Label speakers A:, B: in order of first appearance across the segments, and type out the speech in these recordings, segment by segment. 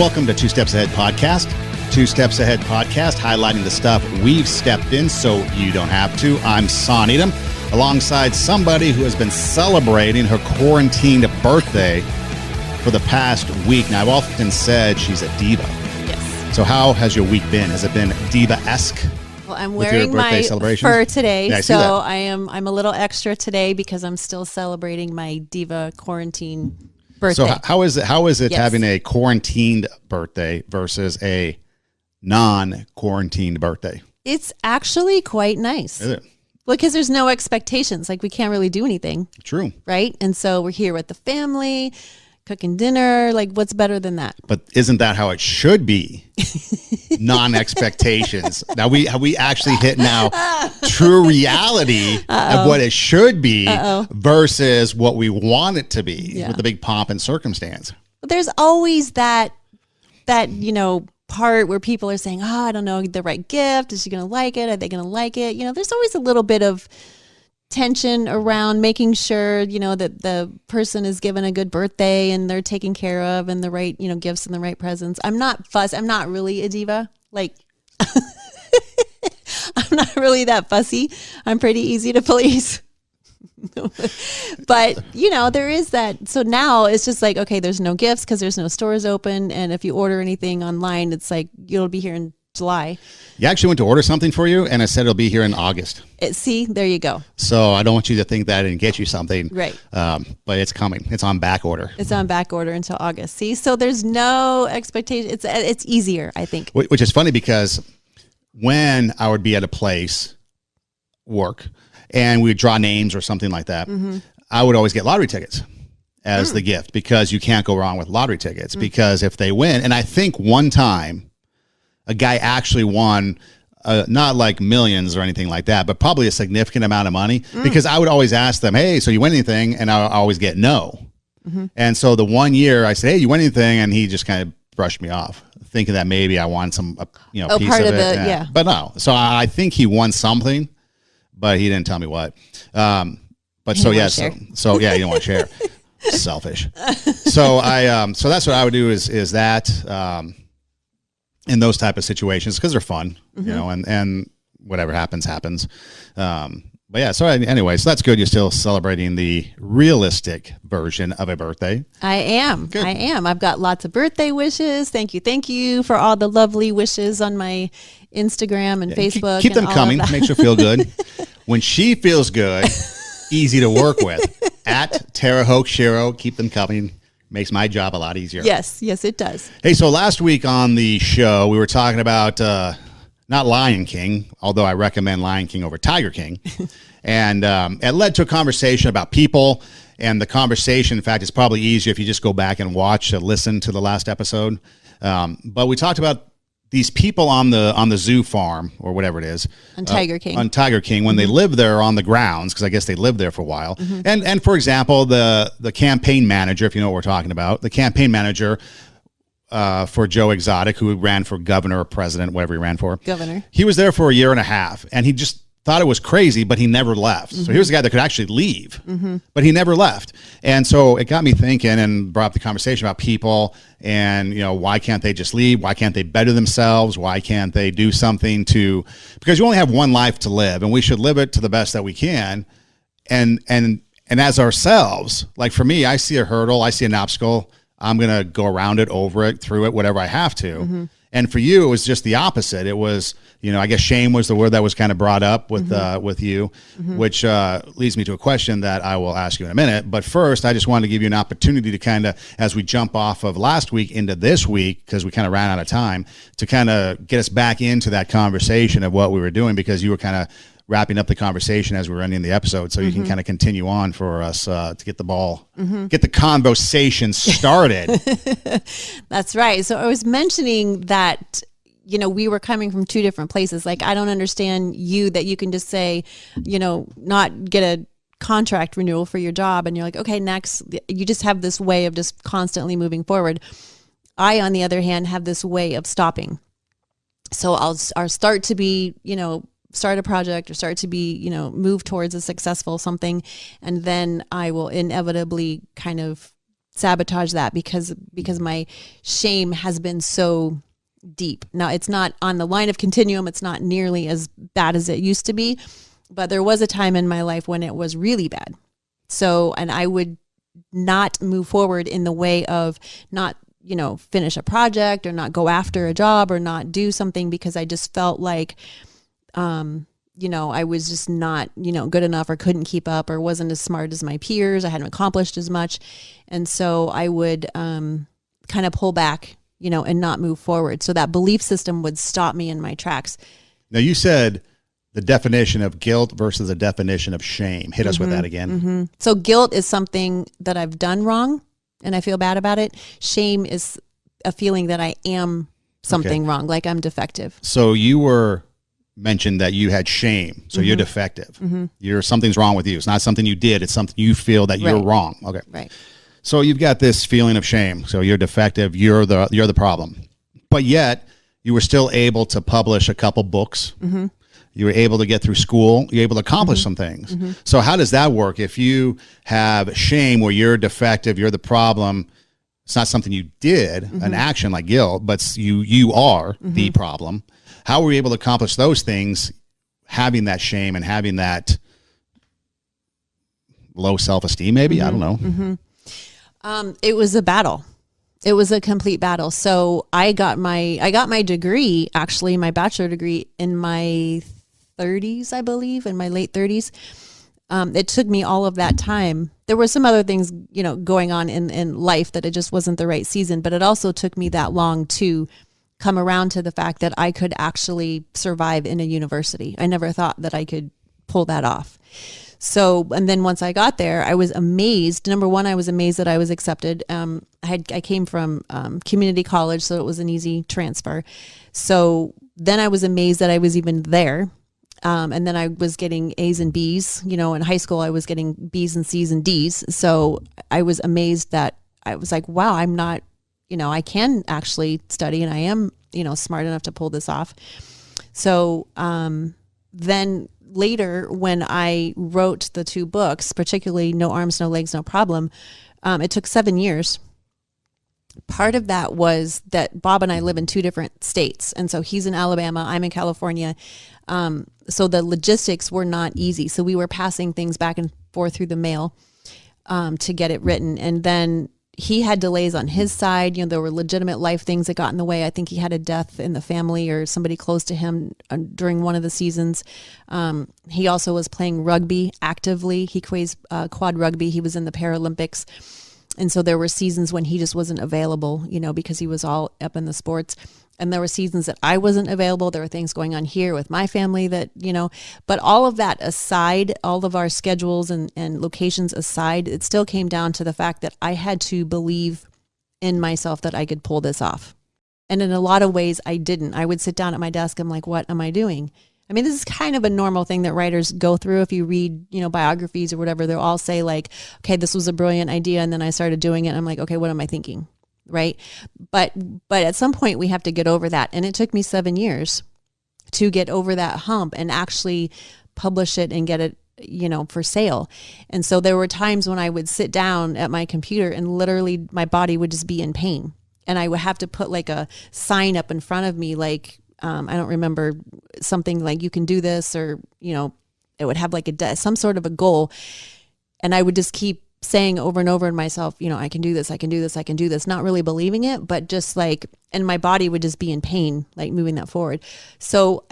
A: welcome to Two Steps Ahead Podcast. Two Steps Ahead Podcast, highlighting the stuff we've stepped in so you don't have to. I'm Son Edom, alongside somebody who has been celebrating her quarantined birthday for the past week. Now, I've often said she's a diva.
B: Yes.
A: So how has your week been? Has it been diva-esque?
B: Well, I'm wearing my fur today,
A: yeah,
B: so I'm a little extra today because I'm still celebrating my diva quarantine birthday.
A: So how is it having a quarantined birthday versus a non-quarantined birthday?
B: It's actually quite nice.
A: Is it?
B: Well, because there's no expectations. Like, we can't really do anything.
A: True.
B: Right? And so we're here with the family, cooking dinner. Like, what's better than that?
A: But isn't that how it should be? Non-expectations. Now, have we actually hit now true reality of what it should be versus what we want it to be with the big pomp and circumstance?
B: There's always that part where people are saying, oh, I don't know the right gift. Is she going to like it? Are they going to like it? There's always a little bit of tension around making sure, that the person is given a good birthday and they're taken care of and the right, gifts and the right presents. I'm not fussy. I'm not really a diva. Like, I'm not really that fussy. I'm pretty easy to please. But, there is that. So now it's just like, okay, there's no gifts because there's no stores open. And if you order anything online, it's like, it'll be here in July.
A: You actually went to order something for you, and I said it'll be here in August.
B: See, there you go.
A: So I don't want you to think that I didn't get you something.
B: Right.
A: But it's coming. It's on back order.
B: It's on back order until August. See, so there's no expectation. It's easier, I think.
A: Which is funny because when I would be at a place, work, and we would draw names or something like that, I would always get lottery tickets as the gift because you can't go wrong with lottery tickets because if they win, and I think one time a guy actually won not like millions or anything like that, but probably a significant amount of money because I would always ask them, hey, so you win anything? And I always get no. And so the one year I said, hey, you win anything? And he just kind of brushed me off, thinking that maybe I won some, piece
B: part
A: of
B: of
A: it.
B: yeah.
A: But no. So I think he won something, but he didn't tell me what. But so yeah, so yeah, you don't want to share. Selfish. So so that's what I would do is that in those type of situations because they're fun, and whatever happens. But yeah, so anyway, so that's good. You're still celebrating the realistic version of a birthday.
B: I am. Good. I am. I've got lots of birthday wishes. Thank you for all the lovely wishes on my Instagram and Facebook.
A: Keep them coming. Makes her feel good. When she feels good, easy to work with. At Tara Hoke Shiro, keep them coming. Makes my job a lot easier.
B: Yes, it does.
A: Hey, so last week on the show, we were talking about not Lion King, although I recommend Lion King over Tiger King. And it led to a conversation about people. And the conversation, in fact, is probably easier if you just go back and listen to the last episode. But we talked about these people on the zoo farm or whatever it is.
B: On Tiger King.
A: On Tiger King, when they live there on the grounds, because I guess they lived there for a while. And for example, the campaign manager, if you know what we're talking about, the campaign manager for Joe Exotic, who ran for governor or president, whatever he ran for.
B: Governor.
A: He was there for a year and a half, and he just thought it was crazy, but he never left. So he was a guy that could actually leave, but he never left. And so it got me thinking and brought up the conversation about people and, why can't they just leave? Why can't they better themselves? Why can't they do something because you only have one life to live and we should live it to the best that we can. And as ourselves, like for me, I see a hurdle, I see an obstacle, I'm going to go around it, over it, through it, whatever I have to. And for you, it was just the opposite. It was, I guess shame was the word that was kind of brought up with you, which leads me to a question that I will ask you in a minute. But first, I just wanted to give you an opportunity to kind of, as we jump off of last week into this week, because we kind of ran out of time, to kind of get us back into that conversation of what we were doing, because you were kind of wrapping up the conversation as we were ending the episode, so you can kind of continue on for us to get the conversation started.
B: That's right. So I was mentioning that, we were coming from two different places. Like, I don't understand that you can just say, not get a contract renewal for your job and you're like, okay, next. You just have this way of just constantly moving forward. I, on the other hand, have this way of stopping. So I'll start to be, start a project or start to be, move towards a successful something. And then I will inevitably kind of sabotage that because my shame has been so deep. Now, it's not on the line of continuum. It's not nearly as bad as it used to be, but there was a time in my life when it was really bad. So, and I would not move forward in the way of not, finish a project or not go after a job or not do something because I just felt like, I was just not, good enough or couldn't keep up or wasn't as smart as my peers. I hadn't accomplished as much. And so I would kind of pull back, and not move forward. So that belief system would stop me in my tracks.
A: Now, you said the definition of guilt versus the definition of shame. Hit us with that again.
B: Mm-hmm. So guilt is something that I've done wrong and I feel bad about it. Shame is a feeling that I am something wrong, like I'm defective.
A: So you mentioned that you had shame. So you're defective. Something's wrong with you. It's not something you did. It's something you feel that you're wrong. Okay.
B: Right.
A: So you've got this feeling of shame. So you're defective. You're the problem. But yet you were still able to publish a couple books. You were able to get through school. You're able to accomplish some things. So how does that work? If you have shame where you're defective, you're the problem, it's not something you did, an action like guilt, but you are the problem. How were you able to accomplish those things, having that shame and having that low self-esteem maybe? I don't know.
B: It was a battle. It was a complete battle. So I got my degree, actually my bachelor degree in my 30s, I believe, in my late 30s. It took me all of that time. There were some other things, going on in life that it just wasn't the right season, but it also took me that long to come around to the fact that I could actually survive in a university. I never thought that I could pull that off. So, and then once I got there, I was amazed. Number one, I was amazed that I was accepted. I came from community college, so it was an easy transfer. So then I was amazed that I was even there. And then I was getting A's and B's. In high school, I was getting B's and C's and D's. So I was amazed that I was like, wow, I'm not, I can actually study and I am, smart enough to pull this off. So then later, when I wrote the 2 books, particularly No Arms, No Legs, No Problem, it took 7 years. Part of that was that Bob and I live in 2 different states. And so he's in Alabama, I'm in California. So the logistics were not easy. So we were passing things back and forth through the mail to get it written. And then he had delays on his side. There were legitimate life things that got in the way. I think he had a death in the family or somebody close to him during one of the seasons. He also was playing rugby actively. He plays quad rugby. He was in the Paralympics. And so there were seasons when he just wasn't available, because he was all up in the sports. And there were seasons that I wasn't available. There were things going on here with my family that, but all of that aside, all of our schedules and locations aside, it still came down to the fact that I had to believe in myself that I could pull this off. And in a lot of ways, I didn't. I would sit down at my desk. I'm like, what am I doing? I mean, this is kind of a normal thing that writers go through. If you read, biographies or whatever, they'll all say like, okay, this was a brilliant idea. And then I started doing it. And I'm like, okay, what am I thinking? Right. But at some point we have to get over that. And it took me 7 years to get over that hump and actually publish it and get it, for sale. And so there were times when I would sit down at my computer and literally my body would just be in pain. And I would have to put like a sign up in front of me, like, I don't remember, something like you can do this, or, it would have like some sort of a goal. And I would just keep saying over and over to myself, I can do this, I can do this, I can do this, not really believing it, but just like, and my body would just be in pain, like moving that forward. So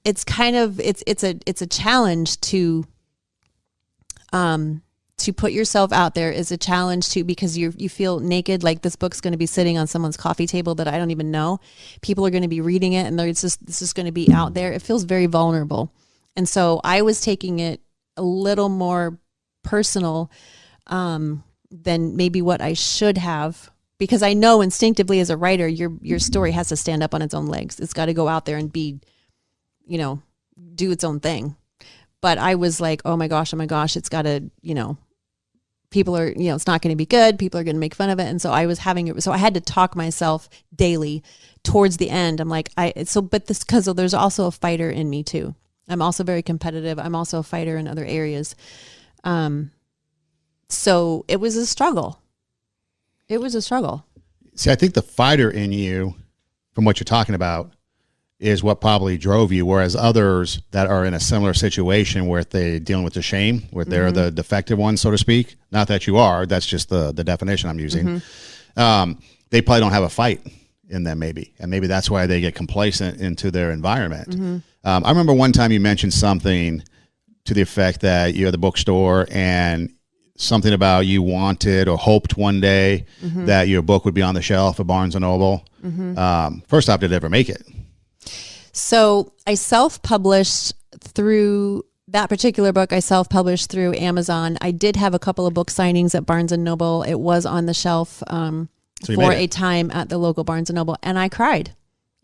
B: it's kind of, it's a challenge to put yourself out there. Is a challenge too, because you feel naked. Like this book's going to be sitting on someone's coffee table that I don't even know. People are going to be reading it and this is going to be out there. It feels very vulnerable. And so I was taking it a little more personal than maybe what I should have, because I know instinctively as a writer, your story has to stand up on its own legs. It's got to go out there and be, do its own thing. But I was like, oh my gosh, it's got to, people are, it's not going to be good. People are going to make fun of it. And so I was so I had to talk myself daily towards the end. I'm like, but because there's also a fighter in me too. I'm also very competitive. I'm also a fighter in other areas. So it was a struggle. It was a struggle.
A: See, I think the fighter in you, from what you're talking about, is what probably drove you, whereas others that are in a similar situation where they're dealing with the shame, where they're the defective ones, so to speak, not that you are, that's just the definition I'm using, they probably don't have a fight in them maybe, and maybe that's why they get complacent into their environment. I remember one time you mentioned something to the effect that you had the bookstore and something about you wanted or hoped one day that your book would be on the shelf at Barnes & Noble. First off, did it ever make it?
B: So I self-published through that particular book. I self-published through Amazon. I did have a couple of book signings at Barnes & Noble. It was on the shelf for a time at the local Barnes & Noble, and I cried.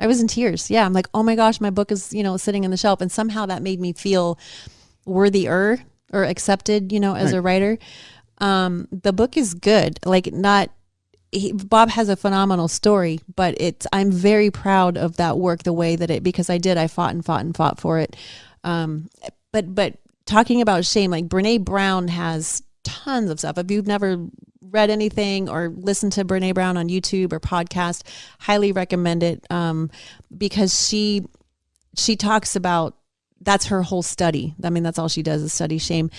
B: I was in tears. Yeah, I'm like, oh my gosh, my book is, sitting on the shelf, and somehow that made me feel worthier or accepted, as a writer. The book is good. Bob has a phenomenal story, but I'm very proud of that work, the way that because I fought for it. But talking about shame, like Brene Brown has tons of stuff. If you've never read anything or listened to Brene Brown on YouTube or podcast, highly recommend it, because she talks about, that's her whole study. I mean, that's all she does is study shame.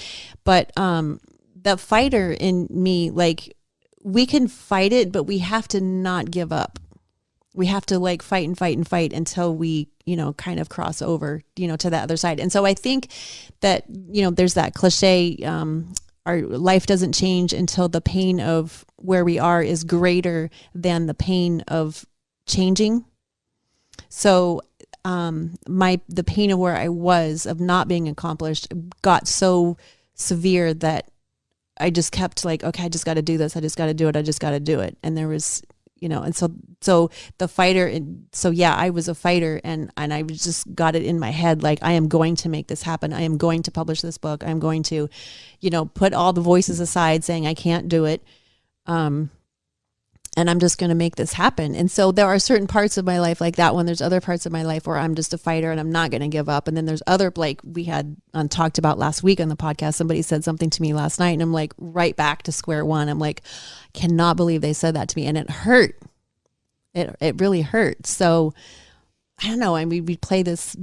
B: But the fighter in me, we can fight it, but we have to not give up. We have to fight and fight and fight until we, kind of cross over, to the other side. And so I think that, there's that cliche, our life doesn't change until the pain of where we are is greater than the pain of changing. So the pain of where I was, of not being accomplished, got so severe that I just kept okay, I just got to do this. I just got to do it. I just got to do it. And there was, and so the fighter. And so, yeah, I was a fighter, and I just got it in my head. I am going to make this happen. I am going to publish this book. I'm going to, put all the voices aside saying I can't do it. And I'm just going to make this happen. And so there are certain parts of my life like that one. There's other parts of my life where I'm just a fighter and I'm not going to give up. And then there's other, we had talked about last week on the podcast, somebody said something to me last night, and I'm right back to square one. I'm cannot believe they said that to me. And it hurt. It really hurt. So I don't know. I mean, we play this,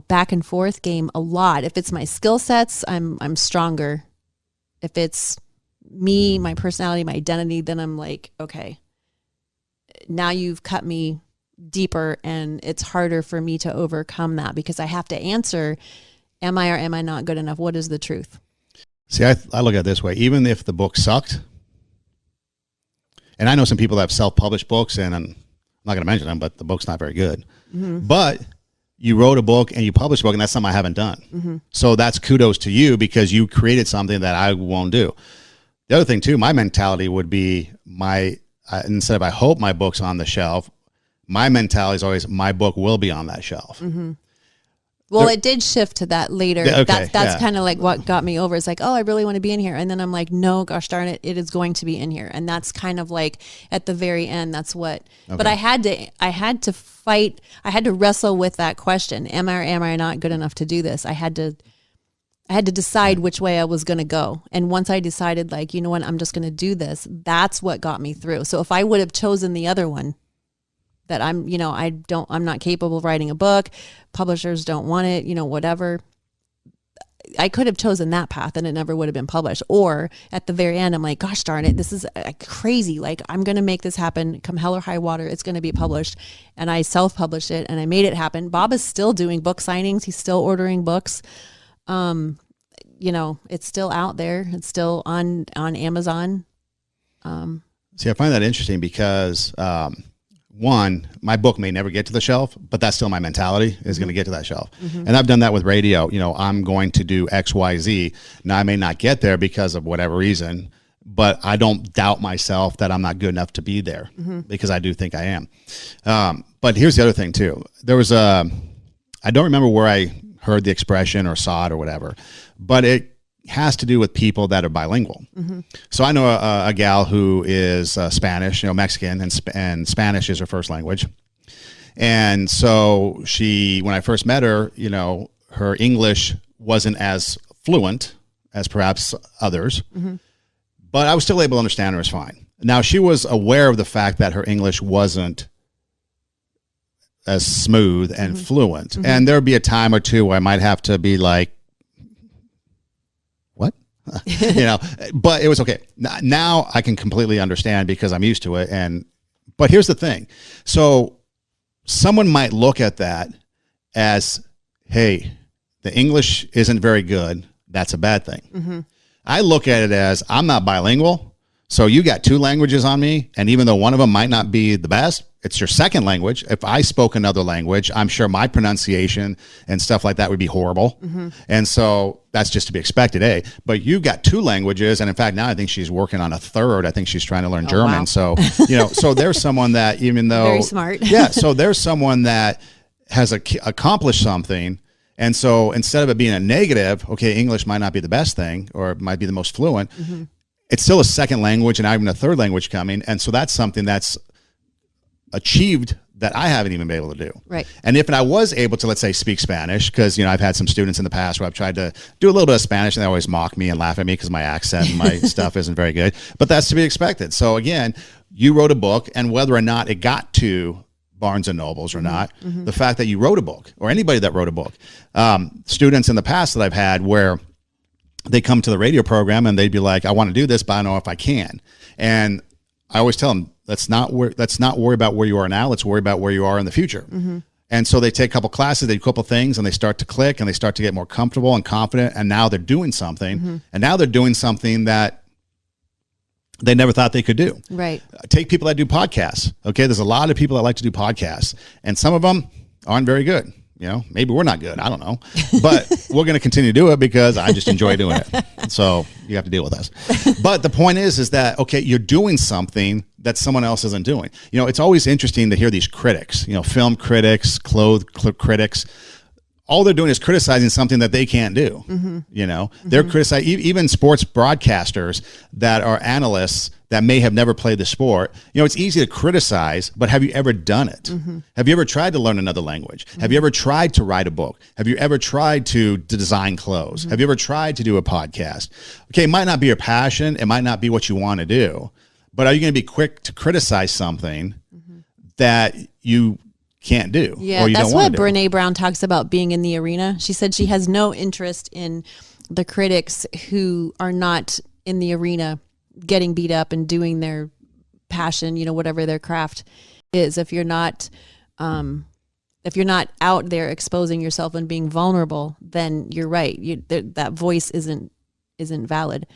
B: back and forth game a lot. If it's my skill sets, I'm stronger. If it's me, my personality, my identity, then I'm okay, now you've cut me deeper, and it's harder for me to overcome that, because I have to answer, am I or am I not good enough? What is the truth?
A: See, I look at it this way. Even if the book sucked, and I know some people that have self-published books, and I'm not going to mention them, but the book's not very good. But you wrote a book and you published a book, and that's something I haven't done. So that's kudos to you, because you created something that I won't do. The other thing, too, my mentality would be instead of I hope my book's on the shelf, my mentality is always my book will be on that shelf.
B: Well, it did shift to that later.
A: Okay,
B: that's kind of what got me over. It's oh, I really want to be in here. And then I'm no, gosh darn it, it is going to be in here. And that's kind of at the very end, that's what, but I had to fight. I had to wrestle with that question. Am I not good enough to do this? I had to decide which way I was going to go. And once I decided, you know what, I'm just going to do this, that's what got me through. So if I would have chosen the other one, that I'm not capable of writing a book, publishers don't want it, whatever, I could have chosen that path and it never would have been published. Or at the very end, I'm gosh darn it, this is crazy. I'm going to make this happen. Come hell or high water, it's going to be published. And I self-published it and I made it happen. Bob is still doing book signings. He's still ordering books. It's still out there. It's still on Amazon.
A: See, I find that interesting because, one, my book may never get to the shelf, but that's still my mentality is going to get to that shelf. And I've done that with radio. I'm going to do X, Y, Z. Now I may not get there because of whatever reason, but I don't doubt myself that I'm not good enough to be there because I do think I am. But here's the other thing too. There was I don't remember where I heard the expression or saw it or whatever, but it has to do with people that are bilingual. So I know a gal who is Spanish, Mexican, and Spanish is her first language. And so when I first met her, her English wasn't as fluent as perhaps others, but I was still able to understand her as fine. Now, she was aware of the fact that her English wasn't as smooth and fluent. And there'd be a time or two where I might have to be like, what? But it was okay. Now I can completely understand because I'm used to it. But here's the thing. So someone might look at that as, hey, the English isn't very good. That's a bad thing. I look at it as, I'm not bilingual. So you got 2 languages on me. And even though one of them might not be the best, it's your second language. If I spoke another language, I'm sure my pronunciation and stuff like that would be horrible. And so that's just to be expected, But you've got 2 languages. And in fact, now I think she's working on a third. I think she's trying to learn German. Wow. So, so there's someone that even though.
B: Very smart.
A: So there's someone that has accomplished something. And so instead of it being a negative, okay, English might not be the best thing or it might be the most fluent. It's still a second language and even a third language coming. And so that's something that's achieved that I haven't even been able to do.
B: Right.
A: And if I was able to, let's say, speak Spanish, because, I've had some students in the past where I've tried to do a little bit of Spanish and they always mock me and laugh at me because my accent and my stuff isn't very good. But that's to be expected. So again, you wrote a book, and whether or not it got to Barnes and Nobles or not, the fact that you wrote a book, or anybody that wrote a book, students in the past that I've had where they come to the radio program and they'd be like, I want to do this, but I don't know if I can. And I always tell them, let's not worry about where you are now. Let's worry about where you are in the future. And so they take a couple classes, they do a couple things, and they start to click and they start to get more comfortable and confident. And now they're doing something. And now they're doing something that they never thought they could do.
B: Right.
A: Take people that do podcasts. Okay. There's a lot of people that like to do podcasts, and some of them aren't very good. Maybe we're not good. I don't know, but we're going to continue to do it because I just enjoy doing it. So you have to deal with us. But the point is that, okay, you're doing something that someone else isn't doing. It's always interesting to hear these critics, film critics, clothes critics. All they're doing is criticizing something that they can't do. They're criticizing even sports broadcasters that are analysts that may have never played the sport. It's easy to criticize, but have you ever done it? Have you ever tried to learn another language? Have you ever tried to write a book? Have you ever tried to design clothes? Have you ever tried to do a podcast? Okay, it might not be your passion. It might not be what you want to do, but are you going to be quick to criticize something that you can't do?
B: Yeah,
A: or you
B: that's
A: don't want
B: what
A: to do?
B: Brene Brown talks about being in the arena. She said she has no interest in the critics who are not in the arena getting beat up and doing their passion, whatever their craft is. If you're not out there exposing yourself and being vulnerable, then you're right. That voice isn't valid.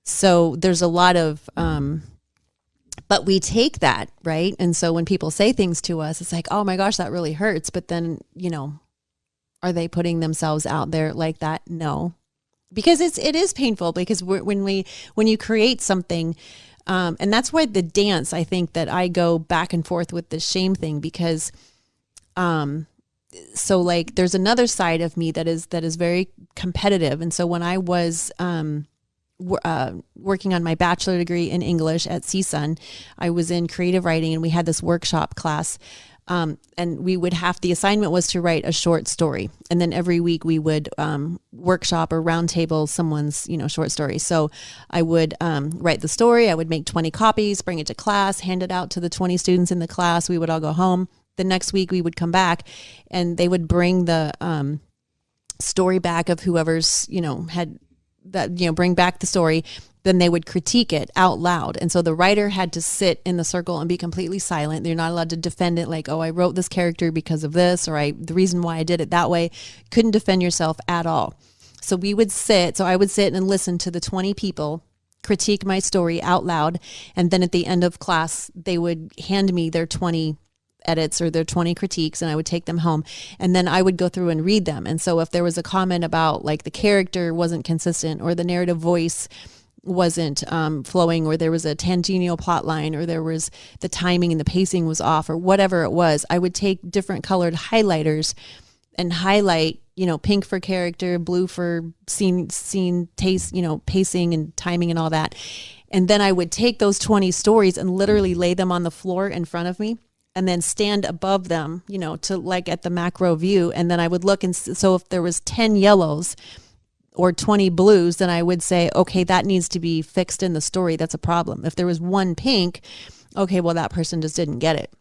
B: So there's a lot of, but we take that, right? And so when people say things to us, it's like, oh my gosh, that really hurts. But then, are they putting themselves out there like that? No. Because it is painful, because when you create something, and that's why the dance, I think that I go back and forth with the shame thing, because, so like there's another side of me that is very competitive. And so when I was, working on my bachelor degree in English at CSUN, I was in creative writing, and we had this workshop class. And the assignment was to write a short story. And then every week we would workshop or roundtable someone's, short story. So I would write the story. I would make 20 copies, bring it to class, hand it out to the 20 students in the class. We would all go home. The next week we would come back, and they would bring the story back of whoever's, had that, bring back the story. Then they would critique it out loud. And so the writer had to sit in the circle and be completely silent. They're not allowed to defend it like, oh, I wrote this character because of this, or the reason why I did it that way. Couldn't defend yourself at all. So I would sit and listen to the 20 people critique my story out loud. And then at the end of class, they would hand me their 20 edits or their 20 critiques, and I would take them home, and then I would go through and read them. And so if there was a comment about like the character wasn't consistent, or the narrative voice wasn't flowing, or there was a tangential plot line, or there was the timing and the pacing was off, or whatever it was, I would take different colored highlighters and highlight, pink for character, blue for scene taste, pacing and timing and all that. And then I would take those 20 stories and literally lay them on the floor in front of me, and then stand above them, to like at the macro view. And then I would look, and so if there was 10 yellows, or 20 blues, then I would say, okay, that needs to be fixed in the story. That's a problem. If there was one pink, okay, well, that person just didn't get it.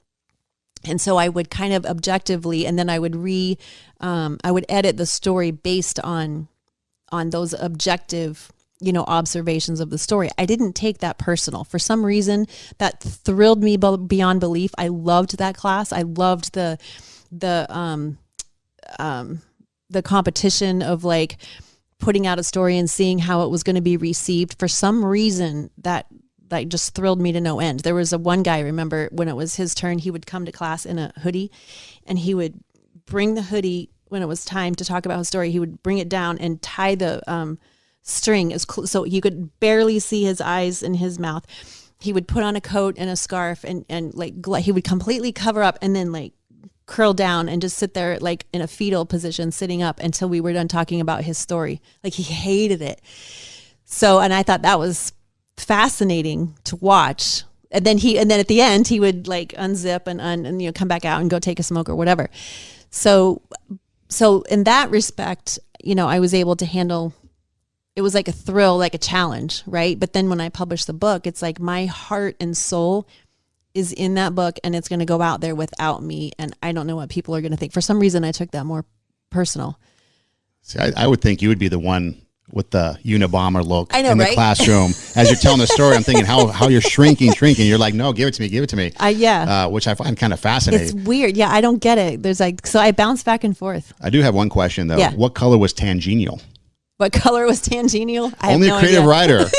B: And so I would kind of objectively, and then I would I would edit the story based on those objective, observations of the story. I didn't take that personal. For some reason, that thrilled me beyond belief. I loved that class. I loved the competition of like putting out a story and seeing how it was going to be received. For some reason, that just thrilled me to no end. There was one guy, I remember when it was his turn, he would come to class in a hoodie, and he would bring the hoodie when it was time to talk about his story. He would bring it down and tie the string so you could barely see his eyes and his mouth. He would put on a coat and a scarf and like he would completely cover up and then like curl down and just sit there like in a fetal position, sitting up until we were done talking about his story. Like he hated it. So, and I thought that was fascinating to watch. And then at the end he would like unzip and come back out and go take a smoke or whatever. So in that respect, I was able to handle. It was like a thrill, like a challenge, right? But then when I published the book, it's like my heart and soul is in that book, and it's going to go out there without me, and I don't know what people are going to think. For some reason, I took that more personal.
A: See, I would think you would be the one with the Unabomber look
B: in
A: the
B: right?
A: classroom. As you're telling the story, I'm thinking how you're shrinking. You're like, no, give it to me.
B: Yeah.
A: Which I find kind of fascinating.
B: It's weird. Yeah, I don't get it. So I bounce back and forth.
A: I do have one question, though.
B: Yeah.
A: What color was tangenial?
B: What color was tangenial? I
A: Only
B: have no
A: a creative
B: idea.
A: writer,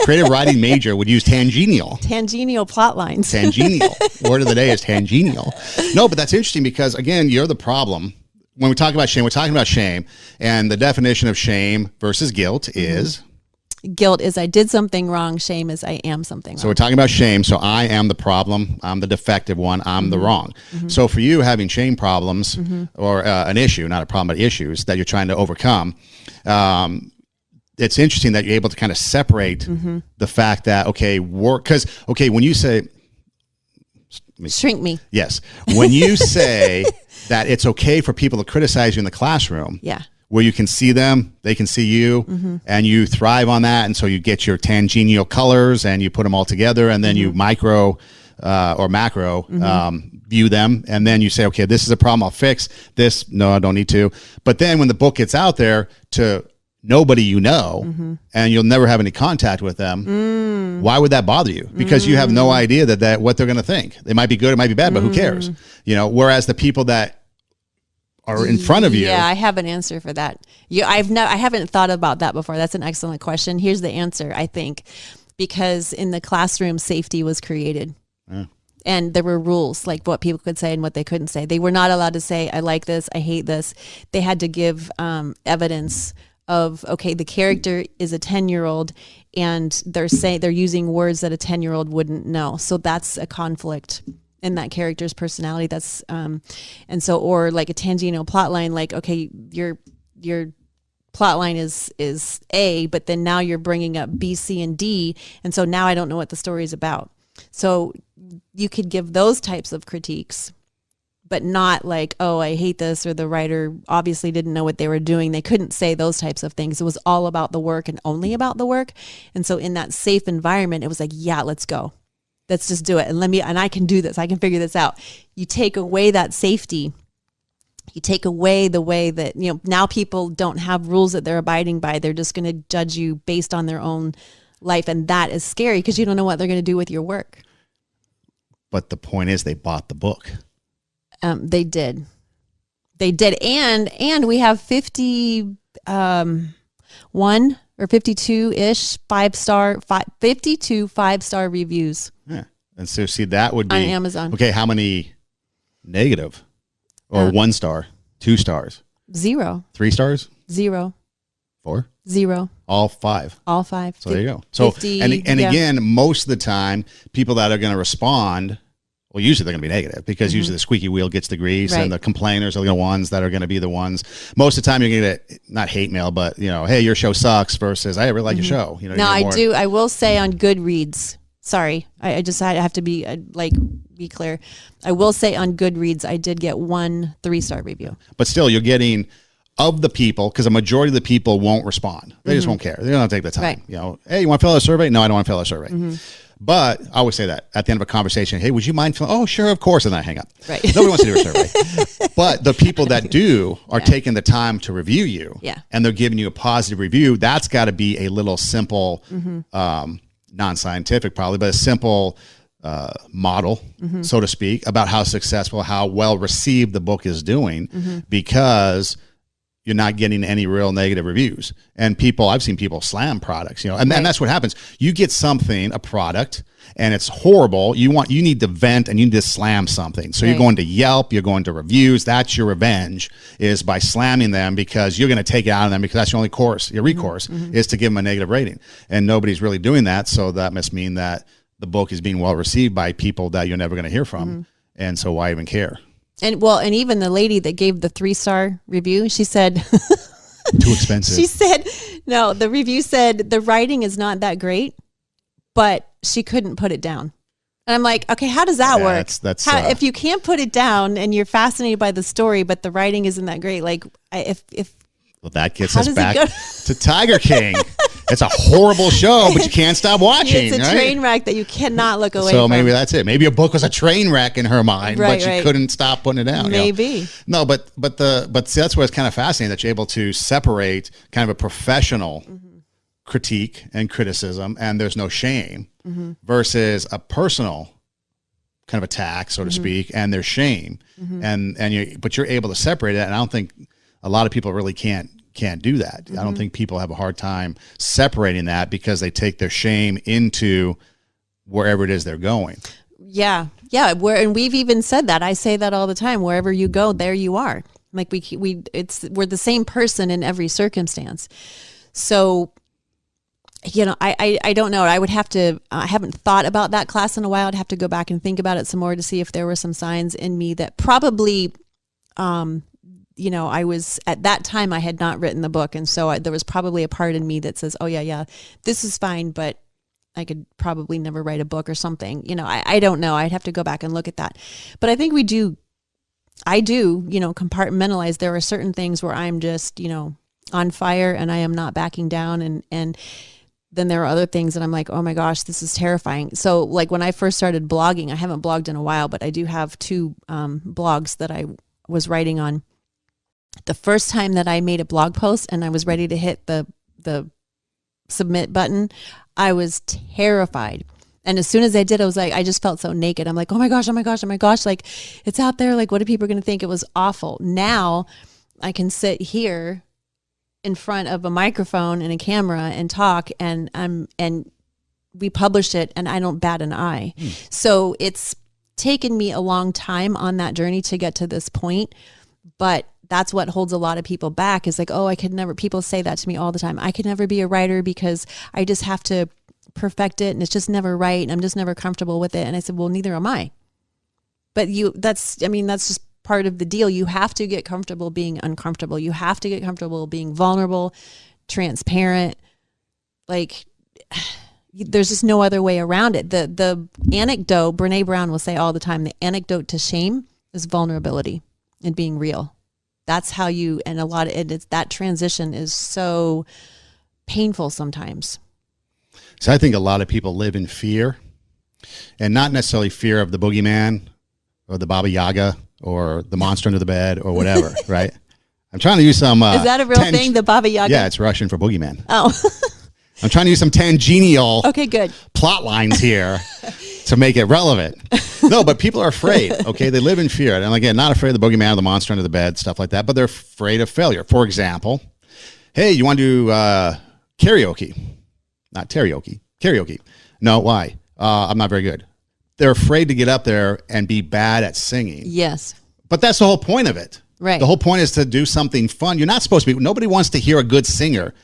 A: creative writing major would use tangenial.
B: Tangenial plot lines.
A: Tangenial. Word of the day is tangenial. No, but that's interesting because, again, you're the problem. When we talk about shame, we're talking about shame. And the definition of shame versus guilt is?
B: Guilt is I did something wrong. Shame is I am something wrong.
A: So we're talking about shame. So I am the problem. I'm the defective one. I'm the wrong. So for you having shame problems or an issue, not a problem, but issues that you're trying to overcome, it's interesting that you're able to kind of separate the fact that, when you say...
B: Shrink me.
A: Yes. When you say that it's okay for people to criticize you in the classroom...
B: Yeah.
A: Where you can see them, they can see you, and you thrive on that. And so you get your tangential colors and you put them all together, and then you micro or macro view them. And then you say, okay, this is a problem, I'll fix this. No, I don't need to. But then when the book gets out there to nobody and you'll never have any contact with them, why would that bother you? Because you have no idea that what they're going to think. They might be good, it might be bad, but who cares? Whereas the people that are in front of you.
B: Yeah, I have an answer for that. I haven't thought about that before. That's an excellent question. Here's the answer, I think, because in the classroom, safety was created. Yeah. And there were rules, like what people could say and what they couldn't say. They were not allowed to say, I like this, I hate this. They had to give evidence of, okay, the character is a 10-year-old and they're using words that a 10-year-old wouldn't know. So that's a conflict in that character's personality. That's and so, or like a tangential plot line, like, okay, your plot line is A, but then now you're bringing up B, C, and D, and so now I don't know what the story is about. So you could give those types of critiques, but not like, oh, I hate this, or the writer obviously didn't know what they were doing. They couldn't say those types of things. It was all about the work and only about the work. And so in that safe environment, it was like, yeah, let's go. Let's just do it. And I can do this. I can figure this out. You take away that safety. You take away the way that, now people don't have rules that they're abiding by. They're just going to judge you based on their own life. And that is scary because you don't know what they're going to do with your work.
A: But the point is they bought the book.
B: They did. And we have 51 or 52-ish 52 5-star reviews.
A: Yeah. And so see, that would be
B: on Amazon.
A: Okay, how many negative or 1 star, 2 stars?
B: 0.
A: 3 stars?
B: 0.
A: 4?
B: 0.
A: All 5.
B: All 5.
A: So there you go. So
B: 50,
A: and
B: yeah.
A: Again, most of the time, people that are going to respond, well, usually they're going to be negative because usually the squeaky wheel gets the grease,
B: right.
A: And the complainers are the ones that are going to be the ones. Most of the time, you're going to get not hate mail, but hey, your show sucks versus I really like your show.
B: Now I do. I will say on Goodreads. Sorry, I have to be be clear. I will say on Goodreads, I did get 1 3-star review.
A: But still, you're getting of the people, because a majority of the people won't respond. They just won't care. They don't take the time.
B: Right.
A: You know, hey, you want to fill out a survey? No, I don't want to fill out a survey. But I always say that at the end of a conversation, hey, would you mind filling? Oh, sure, of course. And then I hang up.
B: Right.
A: Nobody wants to do a survey. But the people that do are taking the time to review you.
B: Yeah.
A: And they're giving you a positive review. That's got to be a little simple, non-scientific probably, but a simple model, so to speak, about how successful, how well received the book is doing, because you're not getting any real negative reviews. And I've seen people slam products, you know, and that's what happens. You get something, a product, and it's horrible. You need to vent and you need to slam something. So you're going to Yelp, you're going to reviews. That's your revenge, is by slamming them, because you're going to take it out of them, because that's your only course, your recourse is to give them a negative rating. And nobody's really doing that. So that must mean that the book is being well received by people that you're never going to hear from. And so why even care?
B: And even the lady that gave the 3-star review, she said,
A: too expensive.
B: She said, no, the review said the writing is not that great, but she couldn't put it down. And I'm like, okay, how does that work? If you can't put it down and you're fascinated by the story, but the writing isn't that great, like
A: well, that gets us back to Tiger King. It's a horrible show, but you can't stop watching.
B: It's a train wreck that you cannot look away from.
A: So maybe that's it. Maybe a book was a train wreck in her mind, but she couldn't stop putting it down.
B: Maybe.
A: You know? No, but see, that's what's kind of fascinating, that you're able to separate kind of a professional critique and criticism, and there's no shame, versus a personal kind of attack, so to speak, and there's shame, but you're able to separate it. And I don't think a lot of people really can't do that. I don't think people have a hard time separating that, because they take their shame into wherever it is they're going.
B: Yeah. And we've even said that. I say that all the time. Wherever you go, there you are. Like we're the same person in every circumstance. So, you know, I don't know. I would have to, I haven't thought about that class in a while. I'd have to go back and think about it some more to see if there were some signs in me that probably, you know, I was, at that time I had not written the book. And so there was probably a part in me that says, oh yeah, this is fine, but I could probably never write a book or something. You know, I don't know. I'd have to go back and look at that. But I think I do, you know, compartmentalize. There are certain things where I'm just, you know, on fire and I am not backing down. And then there are other things that I'm like, oh my gosh, this is terrifying. So like when I first started blogging, I haven't blogged in a while, but I do have 2 blogs that I was writing on. The first time that I made a blog post and I was ready to hit the submit button, I was terrified. And as soon as I did, I was like, I just felt so naked. I'm like, oh my gosh. Like, it's out there. Like, what are people going to think? It was awful. Now I can sit here in front of a microphone and a camera and talk, and we published it and I don't bat an eye. So it's taken me a long time on that journey to get to this point, but that's what holds a lot of people back, is like, oh, I could never, people say that to me all the time. I could never be a writer because I just have to perfect it and it's just never right. And I'm just never comfortable with it. And I said, well, neither am I. But that's just part of the deal. You have to get comfortable being uncomfortable. You have to get comfortable being vulnerable, transparent. Like, there's just no other way around it. The anecdote, Brene Brown will say all the time, the antidote to shame is vulnerability and being real. That's how you, and a lot of it, that transition is so painful sometimes.
A: So I think a lot of people live in fear, and not necessarily fear of the boogeyman or the Baba Yaga or the monster under the bed or whatever, right? I'm trying to use some...
B: is that a real thing, the Baba Yaga?
A: Yeah, it's Russian for boogeyman.
B: Oh.
A: I'm trying to use some tangential
B: good
A: plot lines here to make it relevant. No, but people are afraid, okay? They live in fear. And again, not afraid of the boogeyman or the monster under the bed, stuff like that, but they're afraid of failure. For example, hey, you want to do karaoke? Not karaoke. Karaoke. No, why? I'm not very good. They're afraid to get up there and be bad at singing.
B: Yes.
A: But that's the whole point of it.
B: Right.
A: The whole point is to do something fun. You're not supposed to be, nobody wants to hear a good singer.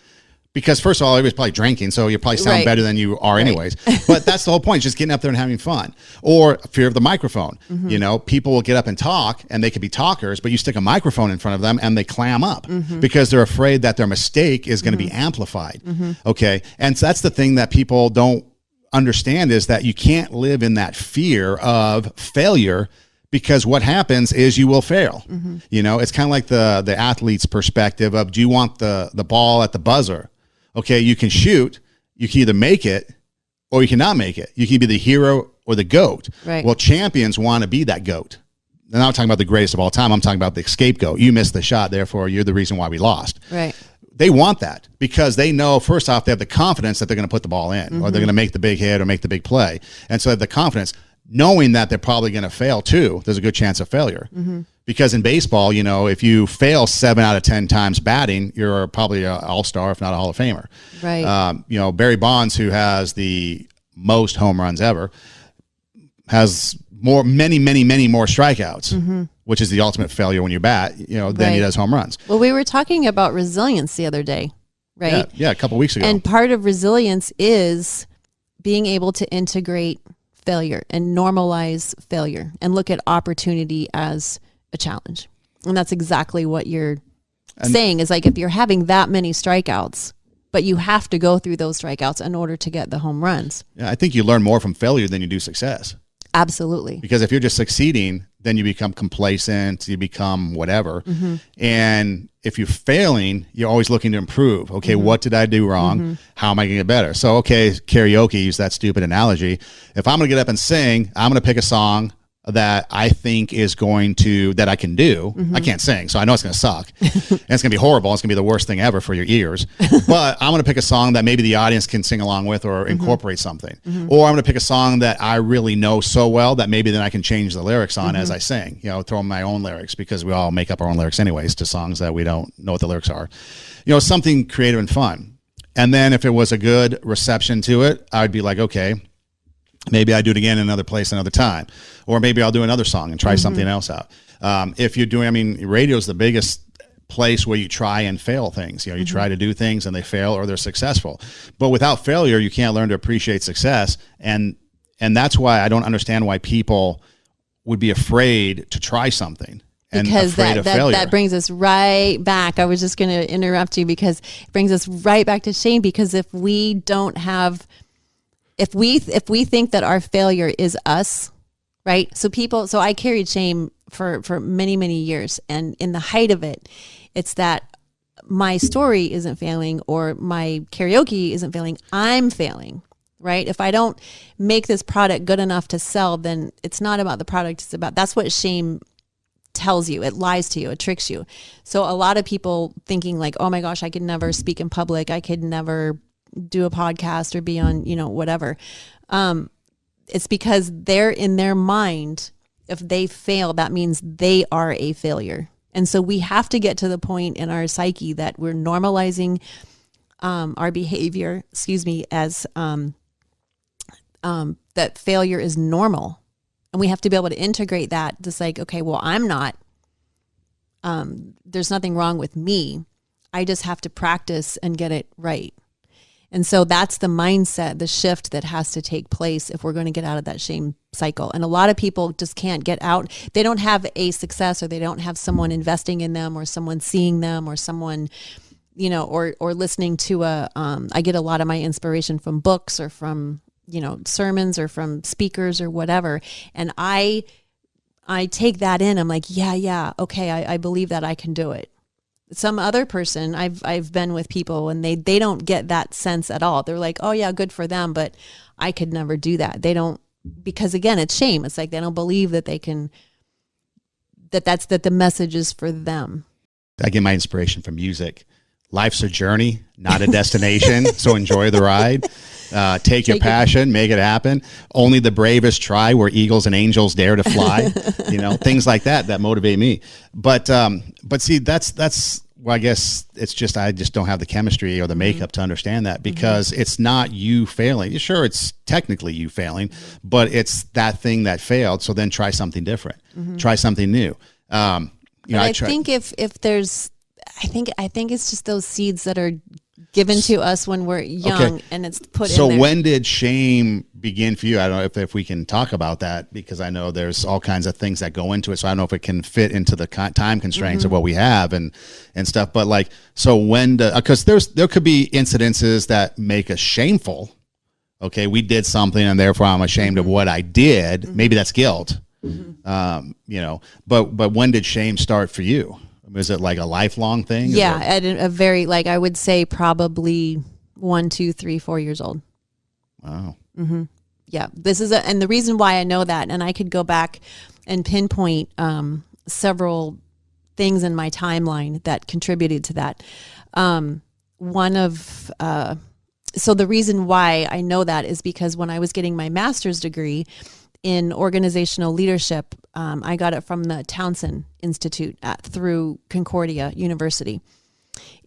A: Because first of all, everybody's probably drinking, so you probably sound better than you are anyways. But that's the whole point, just getting up there and having fun. Or fear of the microphone. You know, people will get up and talk, and they could be talkers, but you stick a microphone in front of them, and they clam up because they're afraid that their mistake is going to be amplified. Okay? And so that's the thing that people don't understand, is that you can't live in that fear of failure, because what happens is you will fail. You know, it's kind of like the athlete's perspective of, do you want the ball at the buzzer? Okay, you can shoot, you can either make it or you cannot make it. You can be the hero or the GOAT.
B: Right.
A: Well, champions want to be that GOAT. I'm not talking about the greatest of all time. I'm talking about the scapegoat. You missed the shot, therefore you're the reason why we lost.
B: Right.
A: They want that because they know, first off, they have the confidence that they're going to put the ball in or they're going to make the big hit or make the big play. And so they have the confidence, knowing that they're probably going to fail too. There's a good chance of failure. Because in baseball, you know, if you fail 7 out of 10 times batting, you're probably an all-star, if not a Hall of Famer.
B: Right.
A: You know, Barry Bonds, who has the most home runs ever, has many more strikeouts, which is the ultimate failure when you bat, you know, than he does home runs.
B: Well, we were talking about resilience the other day, right?
A: Yeah, a couple weeks ago.
B: And part of resilience is being able to integrate failure and normalize failure and look at opportunity as a challenge. And that's exactly what you're saying, is like, if you're having that many strikeouts, but you have to go through those strikeouts in order to get the home runs.
A: Yeah, I think you learn more from failure than you do success.
B: Absolutely.
A: Because if you're just succeeding, then you become complacent, you become whatever. And if you're failing, you're always looking to improve. Okay, what did I do wrong? How am I going to get better? So, okay, karaoke, use that stupid analogy. If I'm going to get up and sing, I'm going to pick a song that I think is that I can do. I can't sing, so I know it's going to suck. And it's going to be horrible. It's going to be the worst thing ever for your ears. But I'm going to pick a song that maybe the audience can sing along with or incorporate something. Or I'm going to pick a song that I really know so well that maybe then I can change the lyrics on as I sing, you know, throw in my own lyrics, because we all make up our own lyrics anyways to songs that we don't know what the lyrics are. You know, something creative and fun. And then if it was a good reception to it, I'd be like, okay, maybe I do it again in another place another time, or maybe I'll do another song and try something else out. If you're doing, I mean, radio is the biggest place where you try and fail things. You know, you try to do things and they fail or they're successful. But without failure, you can't learn to appreciate success. And that's why I don't understand why people would be afraid to try something. And
B: because that brings us right back. I was just going to interrupt you because it brings us right back to shame. Because if we don't have, if we think that our failure is us, right? So I carried shame for many years, and in the height of it, it's that my story isn't failing or my karaoke isn't failing. I'm failing, right? If I don't make this product good enough to sell, then it's not about the product. That's what shame tells you. It lies to you. It tricks you. So a lot of people thinking like, oh my gosh, I could never speak in public. I could never do a podcast or be on, you know, whatever. It's because they're in their mind, if they fail, that means they are a failure. And so we have to get to the point in our psyche that we're normalizing our behavior, as that failure is normal. And we have to be able to integrate that. Just like, okay, well, I'm not, there's nothing wrong with me. I just have to practice and get it right. And so that's the mindset, the shift that has to take place if we're going to get out of that shame cycle. And a lot of people just can't get out. They don't have a success, or they don't have someone investing in them, or someone seeing them, or someone, you know, or listening to I get a lot of my inspiration from books or from, you know, sermons or from speakers or whatever. And I take that in. I'm like, yeah, okay, I believe that I can do it. Some other person, I've been with people and they don't get that sense at all. They're like, oh yeah, good for them, but I could never do that. They don't, because again, it's shame. It's like they don't believe that they can, that the message is for them.
A: I get my inspiration from music. Life's a journey, not a destination. So enjoy the ride. Take your passion, make it happen. Only the bravest try, where eagles and angels dare to fly. You know, things like that motivate me. But see, that's well, I guess it's just, I just don't have the chemistry or the makeup to understand that, because it's not you failing. Sure, it's technically you failing, but it's that thing that failed. So then try something different, try something new. You know,
B: I think if there's, I think it's just those seeds that are given to us when we're young, and it's put in there.
A: So when did shame begin for you? I don't know if we can talk about that, because I know there's all kinds of things that go into it. So I don't know if it can fit into the time constraints of what we have and stuff. But like, so when, because there could be incidences that make us shameful. Okay, we did something and therefore I'm ashamed of what I did. Maybe that's guilt. You know, but when did shame start for you? Was it like a lifelong thing?
B: Yeah, at a very, like, I would say probably 1, 2, 3, 4 years old.
A: Wow.
B: Yeah, this is and the reason why I know that, and I could go back and pinpoint several things in my timeline that contributed to that. So the reason why I know that is because when I was getting my master's degree in organizational leadership, I got it from the Townsend Institute through Concordia University.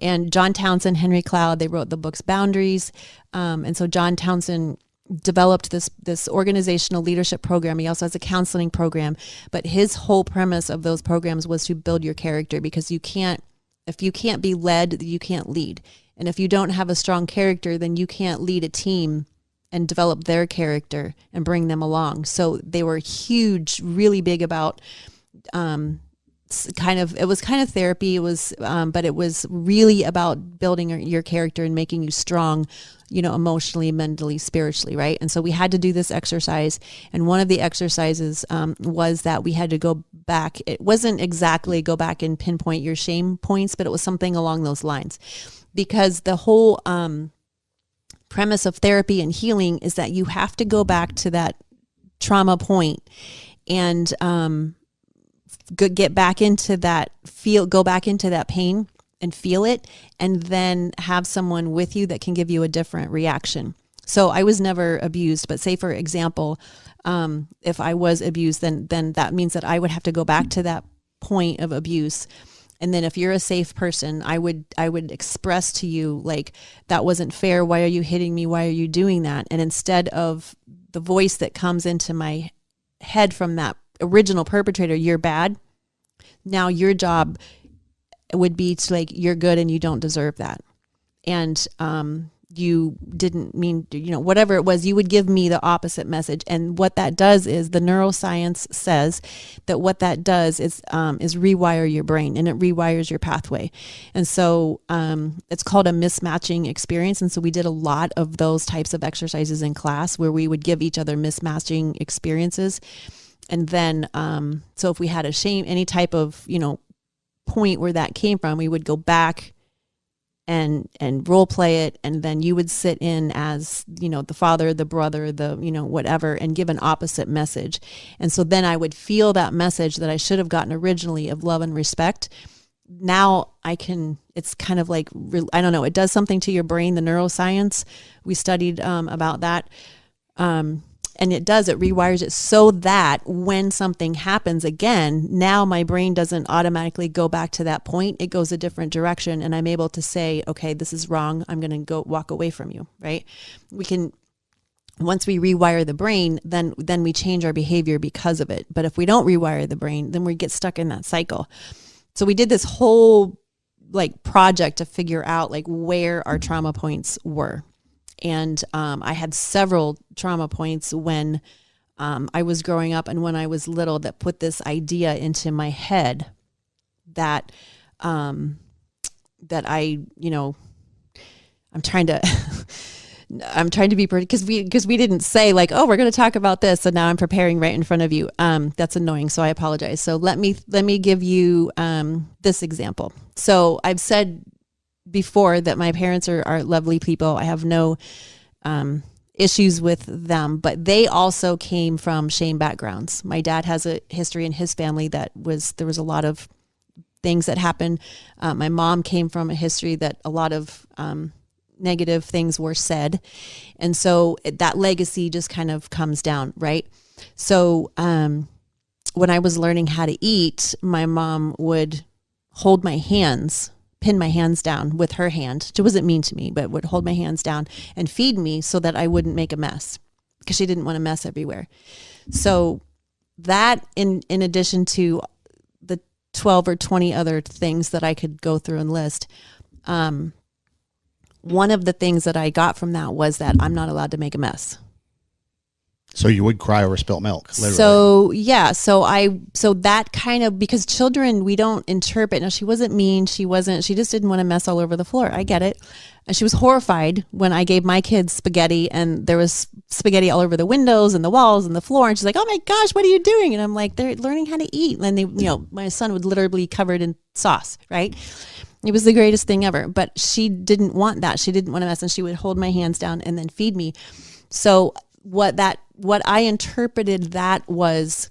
B: And John Townsend, Henry Cloud, they wrote the books Boundaries. And so John Townsend developed this organizational leadership program. He also has a counseling program, but his whole premise of those programs was to build your character, because if you can't be led, you can't lead. And if you don't have a strong character, then you can't lead a team and develop their character and bring them along. So they were huge, really big about, it was kind of therapy. It was, but it was really about building your character and making you strong, you know, emotionally, mentally, spiritually, right? And so we had to do this exercise. And one of the exercises was that we had to go back. It wasn't exactly go back and pinpoint your shame points, but it was something along those lines. Because the whole premise of therapy and healing is that you have to go back to that trauma point and get back into that go back into that pain and feel it, and then have someone with you that can give you a different reaction. So I was never abused, but say for example, if I was abused, then that means that I would have to go back to that point of abuse. And then if you're a safe person, I would express to you, like, that wasn't fair. Why are you hitting me? Why are you doing that? And instead of the voice that comes into my head from that original perpetrator, you're bad. Now your job would be to, like, you're good and you don't deserve that. And you didn't mean to, you know, whatever it was, you would give me the opposite message. And what that does is, the neuroscience says that what that does is rewire your brain, and it rewires your pathway. And so it's called a mismatching experience. And so we did a lot of those types of exercises in class where we would give each other mismatching experiences. And then, so if we had a shame, any type of, you know, point where that came from, we would go back and role play it. And then you would sit in as, you know, the father, the brother, the, you know, whatever, and give an opposite message. And so then I would feel that message that I should have gotten originally of love and respect. Now it's kind of like, I don't know, it does something to your brain, the neuroscience. We studied about that. And it rewires it so that when something happens again, now my brain doesn't automatically go back to that point. It goes a different direction, and I'm able to say, okay, this is wrong. I'm going to go walk away from you, right? Once we rewire the brain, then we change our behavior because of it. But if we don't rewire the brain, then we get stuck in that cycle. So we did this whole, like, project to figure out, like, where our trauma points were. And I had several trauma points when I was growing up and when I was little that put this idea into my head that I, you know, I'm trying to be, because we didn't say, like, oh, we're going to talk about this, so now I'm preparing right in front of you. That's annoying, so I apologize. So let me give you this example. So I've said before that my parents are lovely people. I have no issues with them, but they also came from shame backgrounds. My dad has a history in his family there was a lot of things that happened. My mom came from a history that a lot of negative things were said. And so that legacy just kind of comes down, right? So when I was learning how to eat, my mom would hold my hands, pin my hands down with her hand. She wasn't mean to me, but would hold my hands down and feed me so that I wouldn't make a mess, because she didn't want a mess everywhere. So that, in addition to the 12 or 20 other things that I could go through and list, one of the things that I got from that was that I'm not allowed to make a mess.
A: So you would cry over spilt milk, literally.
B: So yeah, so that kind of, because children, we don't interpret. Now, she wasn't mean. She just didn't want to mess all over the floor. I get it. And she was horrified when I gave my kids spaghetti and there was spaghetti all over the windows and the walls and the floor. And she's like, "Oh my gosh, what are you doing?" And I'm like, "They're learning how to eat." And they, my son would literally be covered in sauce, right? It was the greatest thing ever. But she didn't want that. She didn't want to mess. And she would hold my hands down and then feed me. So what I interpreted that was,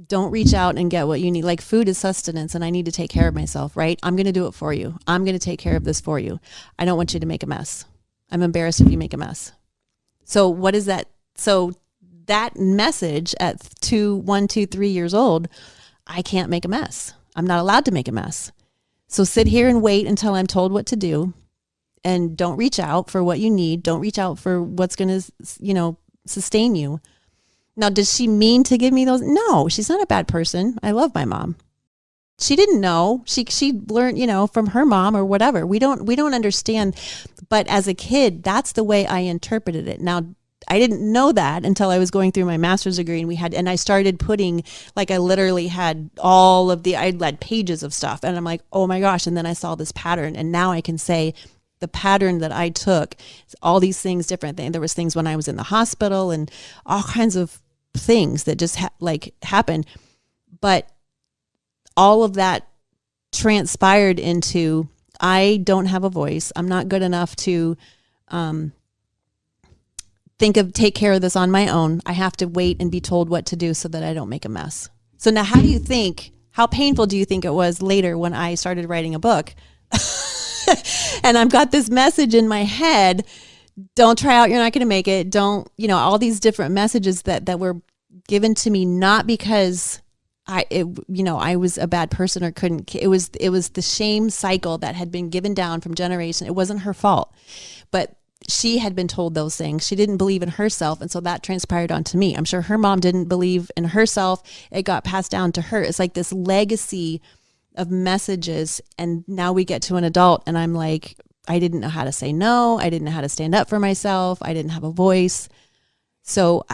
B: don't reach out and get what you need. Like, food is sustenance and I need to take care of myself, right? I'm going to do it for you. I'm going to take care of this for you. I don't want you to make a mess. I'm embarrassed if you make a mess. So what is that? So that message at 1, 2, 3 years old, I can't make a mess. I'm not allowed to make a mess. So sit here and wait until I'm told what to do, and don't reach out for what you need. Don't reach out for what's going to, sustain you. Now, does she mean to give me those? No, she's not a bad person. I love my mom. She didn't know. She learned, from her mom or whatever. We don't understand. But as a kid, that's the way I interpreted it. Now, I didn't know that until I was going through my master's degree, and I started putting, like, I literally had I had pages of stuff, and I'm like, oh my gosh. And then I saw this pattern, and now I can say, the pattern that I took, all these things, different things. There was things when I was in the hospital and all kinds of things that just happened. But all of that transpired into, I don't have a voice. I'm not good enough to take care of this on my own. I have to wait and be told what to do so that I don't make a mess. So now, how painful do you think it was later when I started writing a book? And I've got this message in my head, don't try out, you're not going to make it. Don't, all these different messages that were given to me, not because I was a bad person or couldn't. It was the shame cycle that had been given down from generation. It wasn't her fault, but she had been told those things. She didn't believe in herself. And so that transpired onto me. I'm sure her mom didn't believe in herself. It got passed down to her. It's like this legacy of messages. And now we get to an adult and I'm like, I didn't know how to say no. I didn't know how to stand up for myself. I didn't have a voice. So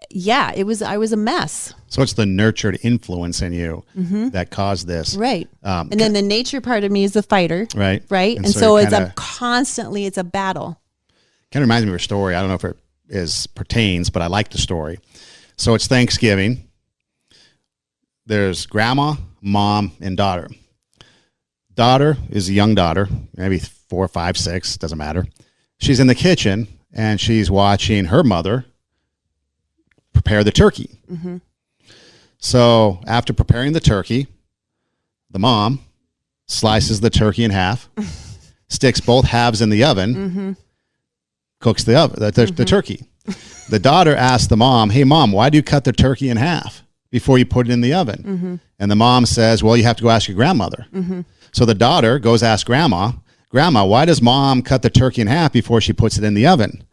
B: yeah, I was a mess.
A: So it's the nurtured influence in you that caused this.
B: Right. And then the nature part of me is the fighter.
A: Right.
B: Right. And so it's a battle.
A: Kind of reminds me of a story. I don't know if it pertains, but I like the story. So it's Thanksgiving. There's grandma, mom, and daughter. Daughter is a young daughter, maybe 4, 5, 6, doesn't matter. She's in the kitchen and she's watching her mother prepare the turkey. Mm-hmm. So after preparing the turkey, the mom slices the turkey in half, sticks both halves in the oven, cooks the turkey. The daughter asks the mom, "Hey mom, why do you cut the turkey in half before you put it in the oven?" And the mom says, "Well, you have to go ask your grandmother." So the daughter goes ask grandma, why does mom cut the turkey in half before she puts it in the oven?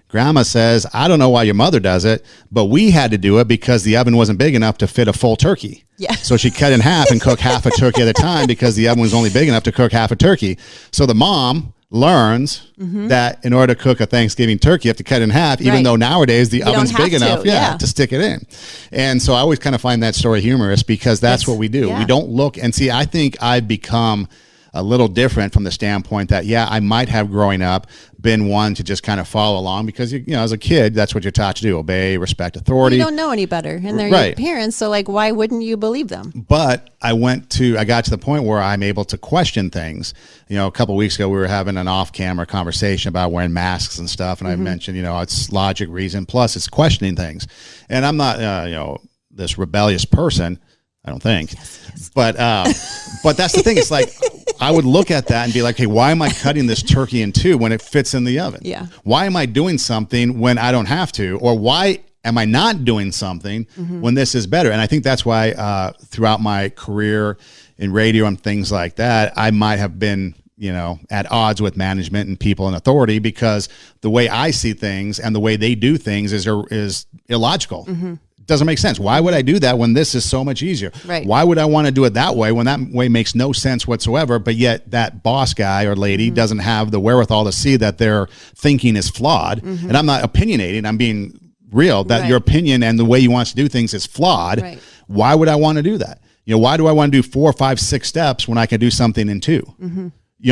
A: Grandma says, "I don't know why your mother does it, but we had to do it because the oven wasn't big enough to fit a full turkey."
B: Yeah.
A: So she cut in half and cooked half a turkey at a time because the oven was only big enough to cook half a turkey. So the mom learns that in order to cook a Thanksgiving turkey, you have to cut it in half, even though nowadays the oven's big enough to stick it in. And so I always kind of find that story humorous because that's what we do. Yeah. We don't look and see. I think I've become a little different from the standpoint that, I might have growing up been one to just kind of follow along because, as a kid, that's what you're taught to do, obey, respect authority.
B: You don't know any better, and they're your parents, so why wouldn't you believe them?
A: But I got to the point where I'm able to question things. A couple of weeks ago, we were having an off-camera conversation about wearing masks and stuff, and I mentioned, it's logic, reason, plus it's questioning things. And I'm not, this rebellious person, I don't think. Yes. But that's the thing. It's like I would look at that and be like, hey, why am I cutting this turkey in two when it fits in the oven?
B: Yeah.
A: Why am I doing something when I don't have to? Or why am I not doing something when this is better? And I think that's why throughout my career in radio and things like that, I might have been at odds with management and people in authority because the way I see things and the way they do things is illogical. Doesn't make sense. Why would I do that when this is so much easier?
B: Right.
A: Why would I want to do it that way when that way makes no sense whatsoever, but yet that boss guy or lady doesn't have the wherewithal to see that their thinking is flawed? And I'm not opinionating. I'm being real, that
B: Right.
A: your opinion and the way you want to do things is flawed.
B: Right.
A: Why would I want to do that? Why do I want to do 4, 5, 6 steps when I can do something in 2?
B: Mm-hmm.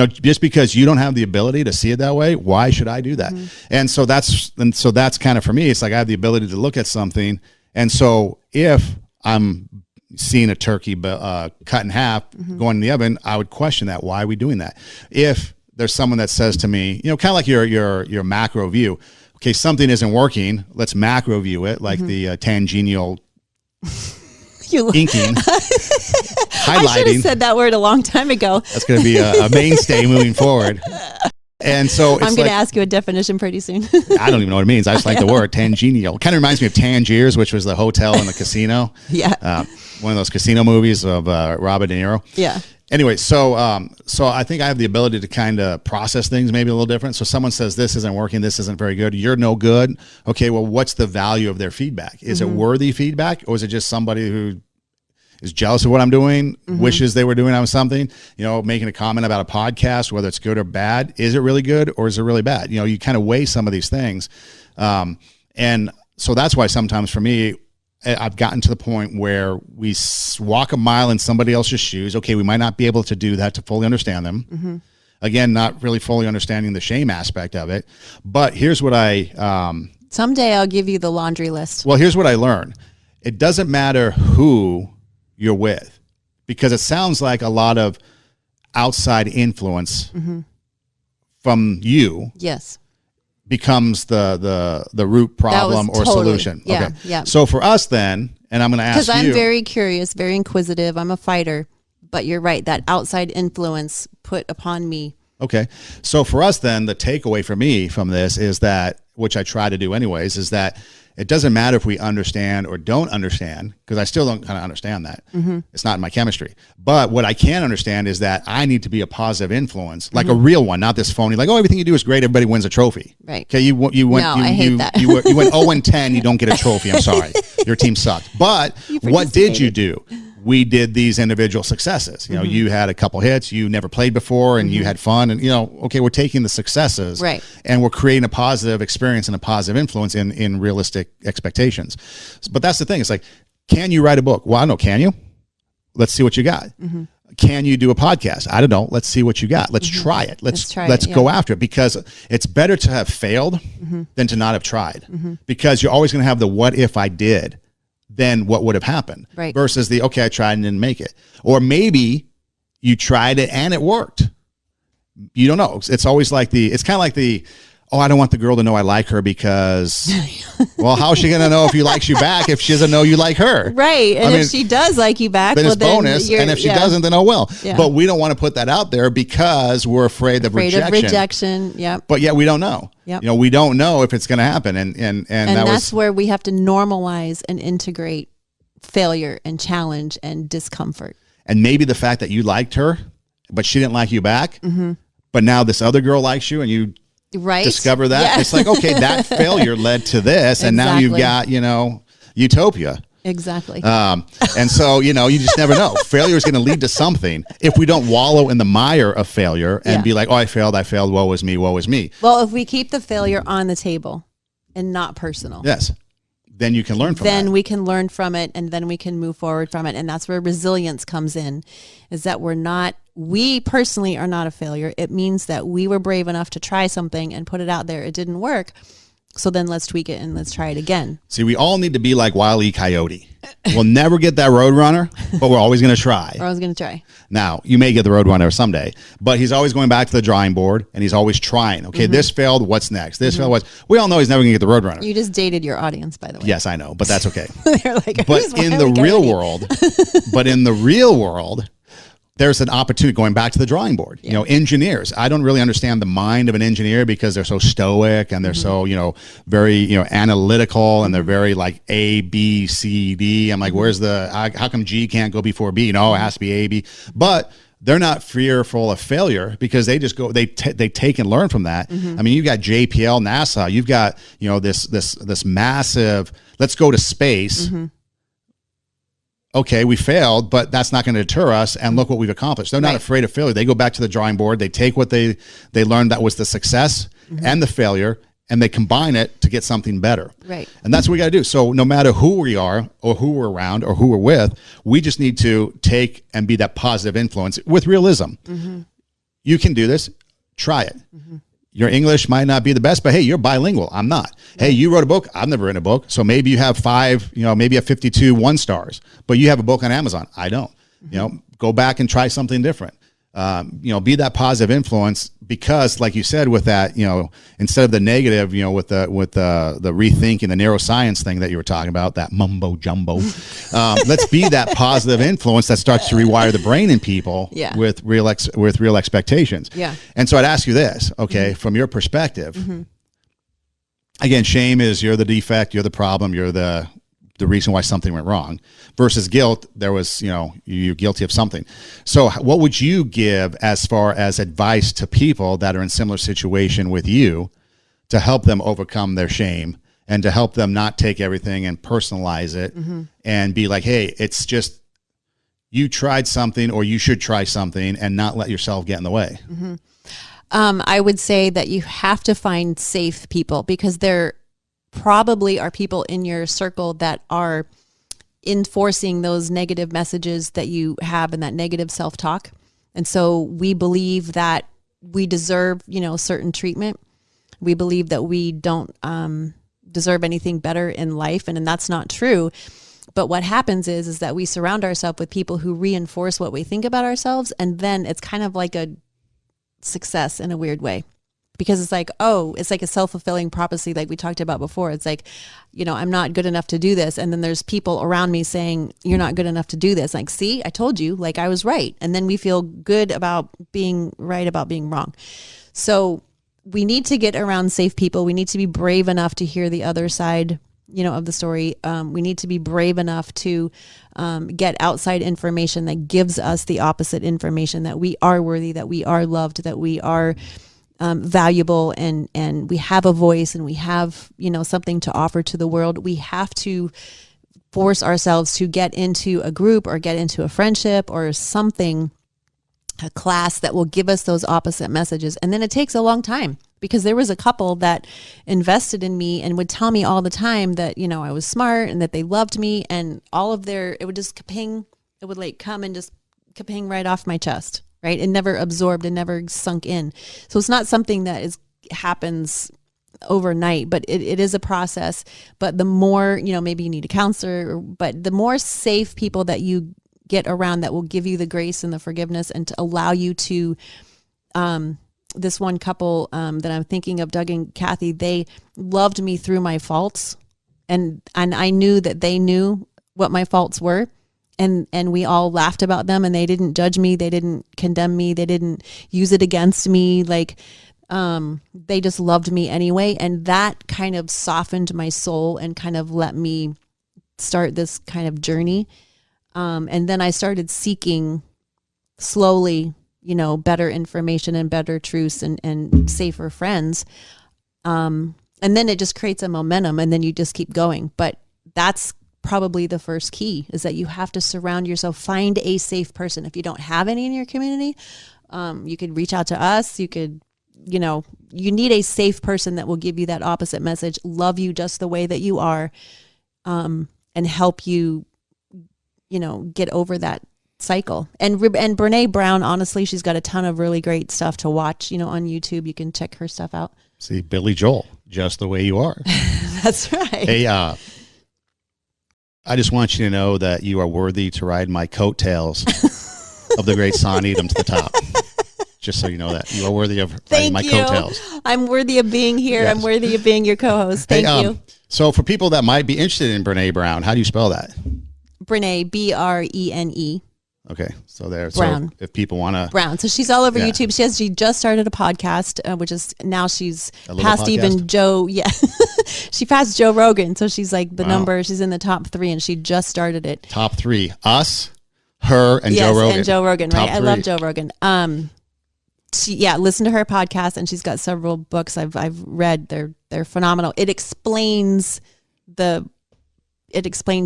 A: Just because you don't have the ability to see it that way, why should I do that?
B: Mm-hmm.
A: And so that's kind of for me. It's like I have the ability to look at something, and so if I'm seeing a turkey cut in half going in the oven, I would question that. Why are we doing that? If there's someone that says to me, kind of like your macro view, okay, something isn't working, let's macro view it, like the tangential inking,
B: I should
A: highlighting.
B: have said that word a long time ago.
A: That's going to be a mainstay moving forward. And so
B: I'm going to ask you a definition pretty soon.
A: I don't even know what it means. I just like the word tangential. Kind of reminds me of Tangiers, which was the hotel and the casino.
B: Yeah.
A: One of those casino movies of Robert De Niro.
B: Yeah.
A: Anyway, so I think I have the ability to kind of process things maybe a little different. So someone says this isn't working, this isn't very good, you're no good. Okay, well, what's the value of their feedback? Is it worthy feedback, or is it just somebody who is jealous of what I'm doing, wishes they were doing something, making a comment about a podcast, whether it's good or bad? Is it really good or is it really bad? You kind of weigh some of these things. And so that's why sometimes for me, I've gotten to the point where we walk a mile in somebody else's shoes. Okay, we might not be able to do that to fully understand them. Again, not really fully understanding the shame aspect of it. But here's what
B: Someday I'll give you the laundry list.
A: well, here's what I learned. It doesn't matter who you're with, because it sounds like a lot of outside influence from you
B: Yes.
A: becomes the root problem or
B: totally,
A: solution.
B: yeah,
A: Okay.
B: yeah.
A: So for us then, and I'm going to ask you.
B: Because I'm very curious, very inquisitive. I'm a fighter. But you're right, that outside influence put upon me.
A: Okay. So for us then, the takeaway for me from this is that, which I try to do anyways, is that it doesn't matter if we understand or don't understand, because I still don't kind of understand that. It's not in my chemistry. But what I can understand is that I need to be a positive influence, like a real one, not this phony, like, oh, everything you do is great, everybody wins a trophy.
B: Right.
A: Okay, you went
B: I hate that.
A: you went 0-10, you don't get a trophy. I'm sorry. Your team sucked. But what did you do? We did these individual successes. You had a couple hits, you never played before, and you had fun. And, okay, we're taking the successes
B: Right.
A: and we're creating a positive experience and a positive influence in realistic expectations. But that's the thing. It's like, can you write a book? Well, I don't know. Can you? Let's see what you got. Can you do a podcast? I don't know. Let's see what you got. Let's try it. Let's go after it, because it's better to have failed than to not have tried, because you're always going to have the what if I did, then what would have happened,
B: right,
A: versus the, okay, I tried and didn't make it. Or maybe you tried it and it worked. You don't know. It's always like it's kind of like I don't want the girl to know I like her, because, well, how is she going to know if he likes you back if she doesn't know you like her?
B: Right. And if she does like you back,
A: then
B: well,
A: it's bonus. And if she doesn't, then oh well.
B: Yeah.
A: But we don't want to put that out there because we're afraid of rejection.
B: Yep.
A: But yet we don't know.
B: Yep.
A: We don't know if it's going to happen. And
B: that's where we have to normalize and integrate failure and challenge and discomfort.
A: And maybe the fact that you liked her, but she didn't like you back, but now this other girl likes you and you discover that. Yeah. It's like, okay, that failure led to this. And now you've got, utopia.
B: Exactly.
A: And so, you just never know. Failure is going to lead to something if we don't wallow in the mire of failure and be like, oh, I failed, woe is me, woe is me.
B: Well, if we keep the failure on the table and not personal.
A: Yes. Then you can learn from it.
B: Then we can learn from it, and then we can move forward from it. And that's where resilience comes in, is that we personally are not a failure. It means that we were brave enough to try something and put it out there. It didn't work. So then let's tweak it and let's try it again.
A: See, we all need to be like Wile E. Coyote. We'll never get that Roadrunner, but we're always going to try.
B: We're always going to try.
A: Now, you may get the Roadrunner someday, but he's always going back to the drawing board, and he's always trying. Okay, this failed, what's next? This failed, we all know he's never going to get the Roadrunner.
B: You just dated your audience, by the way.
A: Yes, I know, but that's okay.
B: They're like,
A: but in the real world, there's an opportunity going back to the drawing board. Yeah. Engineers, I don't really understand the mind of an engineer because they're so stoic and they're so, very, analytical, and they're very like A, B, C, D. I'm like, where's how come G can't go before B? No, it has to be A, B. But they're not fearful of failure because they just go, they take and learn from that. I mean, you've got JPL, NASA, you've got, this massive, let's go to space. Okay, we failed, but that's not going to deter us. And look what we've accomplished. They're not afraid of failure. They go back to the drawing board. They take what they learned that was the success and the failure, and they combine it to get something better.
B: Right.
A: And that's what we got to do. So no matter who we are or who we're around or who we're with, we just need to take and be that positive influence with realism. You can do this. Try it. Your English might not be the best, but hey, you're bilingual. I'm not. Hey, you wrote a book. I've never written a book. So maybe you have 5, maybe you have 52 1 stars, but you have a book on Amazon. I don't. Go back and try something different. Be that positive influence, because like you said, with that, instead of the negative, with the rethinking, the neuroscience thing that you were talking about, that mumbo jumbo, let's be that positive influence that starts to rewire the brain in people with real expectations.
B: Yeah.
A: And so I'd ask you this, okay, from your perspective, again, shame is you're the defect, you're the problem, you're the reason why something went wrong, versus guilt. There was, you're guilty of something. So what would you give as far as advice to people that are in similar situation with you to help them overcome their shame and to help them not take everything and personalize it and be like, hey, it's just, you tried something, or you should try something, and not let yourself get in the way?
B: I would say that you have to find safe people, because there probably are people in your circle that are enforcing those negative messages that you have and that negative self-talk. And so we believe that we deserve, certain treatment. We believe that we don't deserve anything better in life. And that's not true. But what happens is that we surround ourselves with people who reinforce what we think about ourselves. And then it's kind of like a success in a weird way. Because it's like, it's like a self-fulfilling prophecy, like we talked about before. It's like, I'm not good enough to do this. And then there's people around me saying, you're not good enough to do this. Like, see, I told you, like I was right. And then we feel good about being right about being wrong. So we need to get around safe people. We need to be brave enough to hear the other side, of the story. We need to be brave enough to get outside information that gives us the opposite information, that we are worthy, that we are loved, that we are valuable, and we have a voice, and we have, something to offer to the world. We have to force ourselves to get into a group or get into a friendship or something, a class that will give us those opposite messages. And then it takes a long time, because there was a couple that invested in me and would tell me all the time that, I was smart and that they loved me, and all of it would just kaping, it would like come and just kaping right off my chest. Right. It never absorbed and never sunk in. So it's not something that happens overnight, but it is a process. But the more, maybe you need a counselor, but the more safe people that you get around that will give you the grace and the forgiveness and to allow you to, this one couple that I'm thinking of, Doug and Kathy, they loved me through my faults. And I knew that they knew what my faults were. And we all laughed about them, and they didn't judge me. They didn't condemn me. They didn't use it against me. Like, they just loved me anyway. And that kind of softened my soul and kind of let me start this kind of journey. And then I started seeking slowly, better information and better truths and safer friends. And then it just creates a momentum, and then you just keep going. But that's probably the first key, is that you have to surround yourself, find a safe person. If you don't have any in your community, you could reach out to us. You could, you need a safe person that will give you that opposite message, love you just the way that you are, and help you, get over that cycle. And Brene Brown, honestly, she's got a ton of really great stuff to watch, on YouTube. You can check her stuff out.
A: See, Billy Joel, just the way you are.
B: That's right.
A: Hey, I just want you to know that you are worthy to ride my coattails of the great Son Edom to the top. Just so you know that. You are worthy of riding my coattails.
B: I'm worthy of being here. Yes. I'm worthy of being your co-host. Thank you.
A: So for people that might be interested in Brene Brown, how do you spell that?
B: Brene, Brene.
A: Okay, so there.
B: Brown.
A: So if people want to.
B: Brown. So she's all over YouTube. She just started a podcast, which is now she's past even Joe. Yeah. She passed Joe Rogan. So she's like the number. She's in the top 3, and she just started it.
A: Top 3. Us, her, and Joe Rogan.
B: And Joe Rogan, right?
A: Top 3.
B: I love Joe Rogan. Listen to her podcast, and she's got several books I've read. They're phenomenal. It explains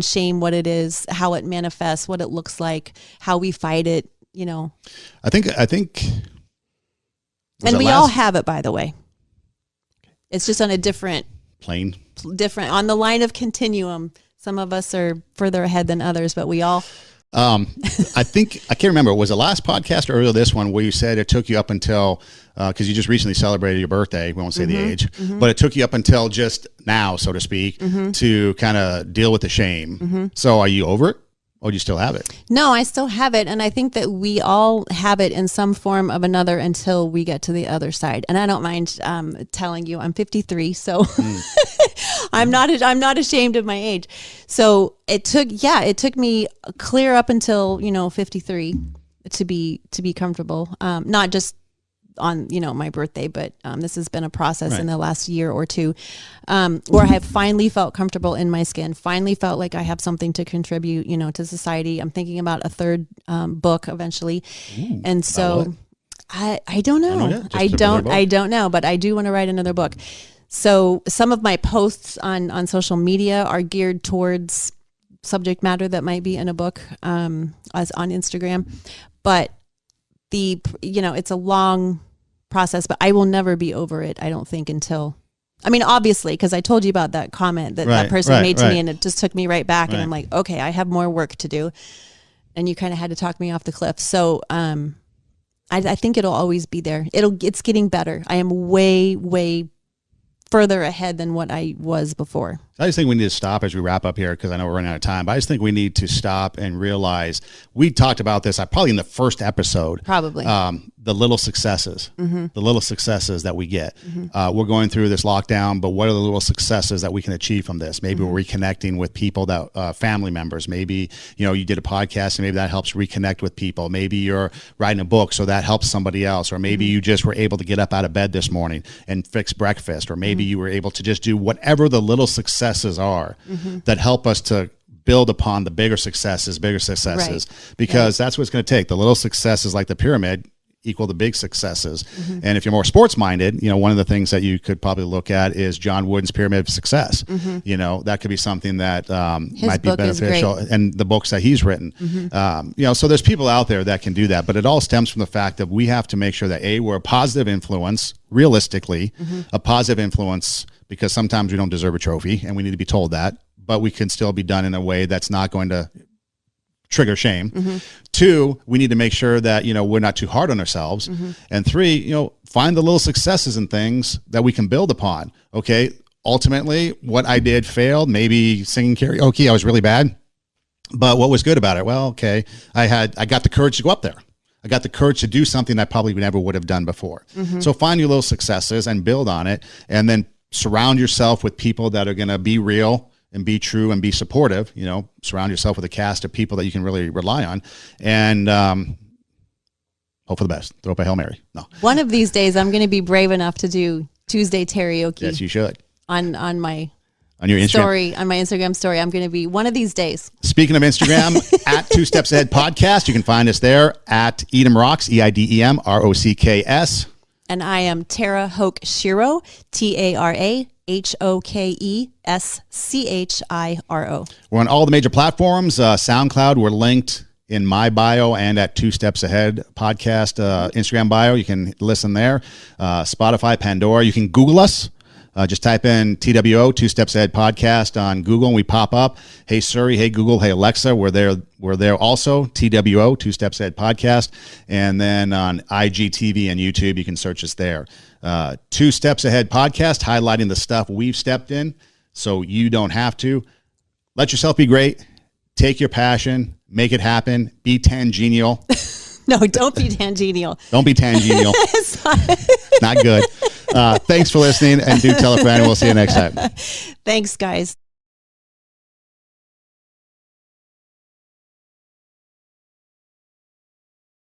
B: shame, what it is, how it manifests, what it looks like, how we fight it, I think and we all have it, by the way. It's just on a different on the line of continuum. Some of us are further ahead than others, but we all.
A: I think, I can't remember, was the last podcast or earlier this one where you said it took you up until, because you just recently celebrated your birthday, we won't say the age, but it took you up until just now, so to speak, to kind of deal with the shame. So are you over it? Or do you still have it?
B: No, I still have it. And I think that we all have it in some form of another until we get to the other side. And I don't mind telling you, I'm 53. So I'm not ashamed of my age. So it took me clear up until, 53 to be comfortable. Not just on, my birthday, but this has been a process in the last year or two, where I have finally felt comfortable in my skin, finally felt like I have something to contribute, to society. I'm thinking about a third book eventually. Ooh, and so I don't know. I don't know, but I do want to write another book. So some of my posts on social media are geared towards subject matter that might be in a book, as on Instagram, but it's a long process, but I will never be over it, I don't think, until, obviously, because I told you about that comment that person made to me, and it just took me right back. And I'm like, okay, I have more work to do. And you kind of had to talk me off the cliff. So I think it'll always be there. It's getting better. I am way, way further ahead than what I was before.
A: I just think we need to stop as we wrap up here, because I know we're running out of time, but I just think we need to stop and realize, we talked about this probably in the first episode, the little successes, the little successes that we get. We're going through this lockdown, but what are the little successes that we can achieve from this? Maybe we're reconnecting with people that, family members. Maybe, you did a podcast and maybe that helps reconnect with people. Maybe you're writing a book, so that helps somebody else. Or maybe you just were able to get up out of bed this morning and fix breakfast. Or maybe you were able to just do whatever the little successes are that help us to build upon the bigger successes, because that's what it's going to take. The little successes, like the pyramid, equal the big successes. And if you're more sports minded, one of the things that you could probably look at is John Wooden's Pyramid of Success. That could be something that might be beneficial, and the books that he's written. So there's people out there that can do that, but it all stems from the fact that we have to make sure that we're a positive influence, realistically, a positive influence, because sometimes we don't deserve a trophy and we need to be told that, but we can still be done in a way that's not going to trigger shame. 2, we need to make sure that, we're not too hard on ourselves. And 3, find the little successes and things that we can build upon. Okay. Ultimately, what I did failed. Maybe singing karaoke, I was really bad, but what was good about it? Well, okay. I got the courage to go up there. I got the courage to do something I probably never would have done before. So find your little successes and build on it, and then surround yourself with people that are going to be real and be true and be supportive. Surround yourself with a cast of people that you can really rely on, and hope for the best. Throw up a Hail Mary. No.
B: One of these days, I'm going to be brave enough to do Tuesday karaoke.
A: Yes, you should.
B: On my
A: your Instagram
B: story, on my Instagram story. I'm going to be one of these days.
A: Speaking of Instagram, at 2 Steps Ahead Podcast, you can find us there at Edem Rocks, EIDEM ROCKS.
B: And I am Tara Hoke Shiro, TaraHokeschiro.
A: We're on all the major platforms. SoundCloud, we're linked in my bio and at 2 Steps Ahead Podcast Instagram bio. You can listen there. Spotify, Pandora. You can Google us. Just type in TWO, 2 Steps Ahead Podcast on Google, and we pop up. Hey Siri, hey Google, hey Alexa, we're there also. TWO, 2 Steps Ahead Podcast. And then on IGTV and YouTube, you can search us there. 2 Steps Ahead Podcast, highlighting the stuff we've stepped in so you don't have to. Let yourself be great. Take your passion. Make it happen. Be tangenial.
B: No, don't be tangenial.
A: Don't be tangenial. Not good. Thanks for listening, and do tell a friend, and we'll see you next time.
B: Thanks, guys.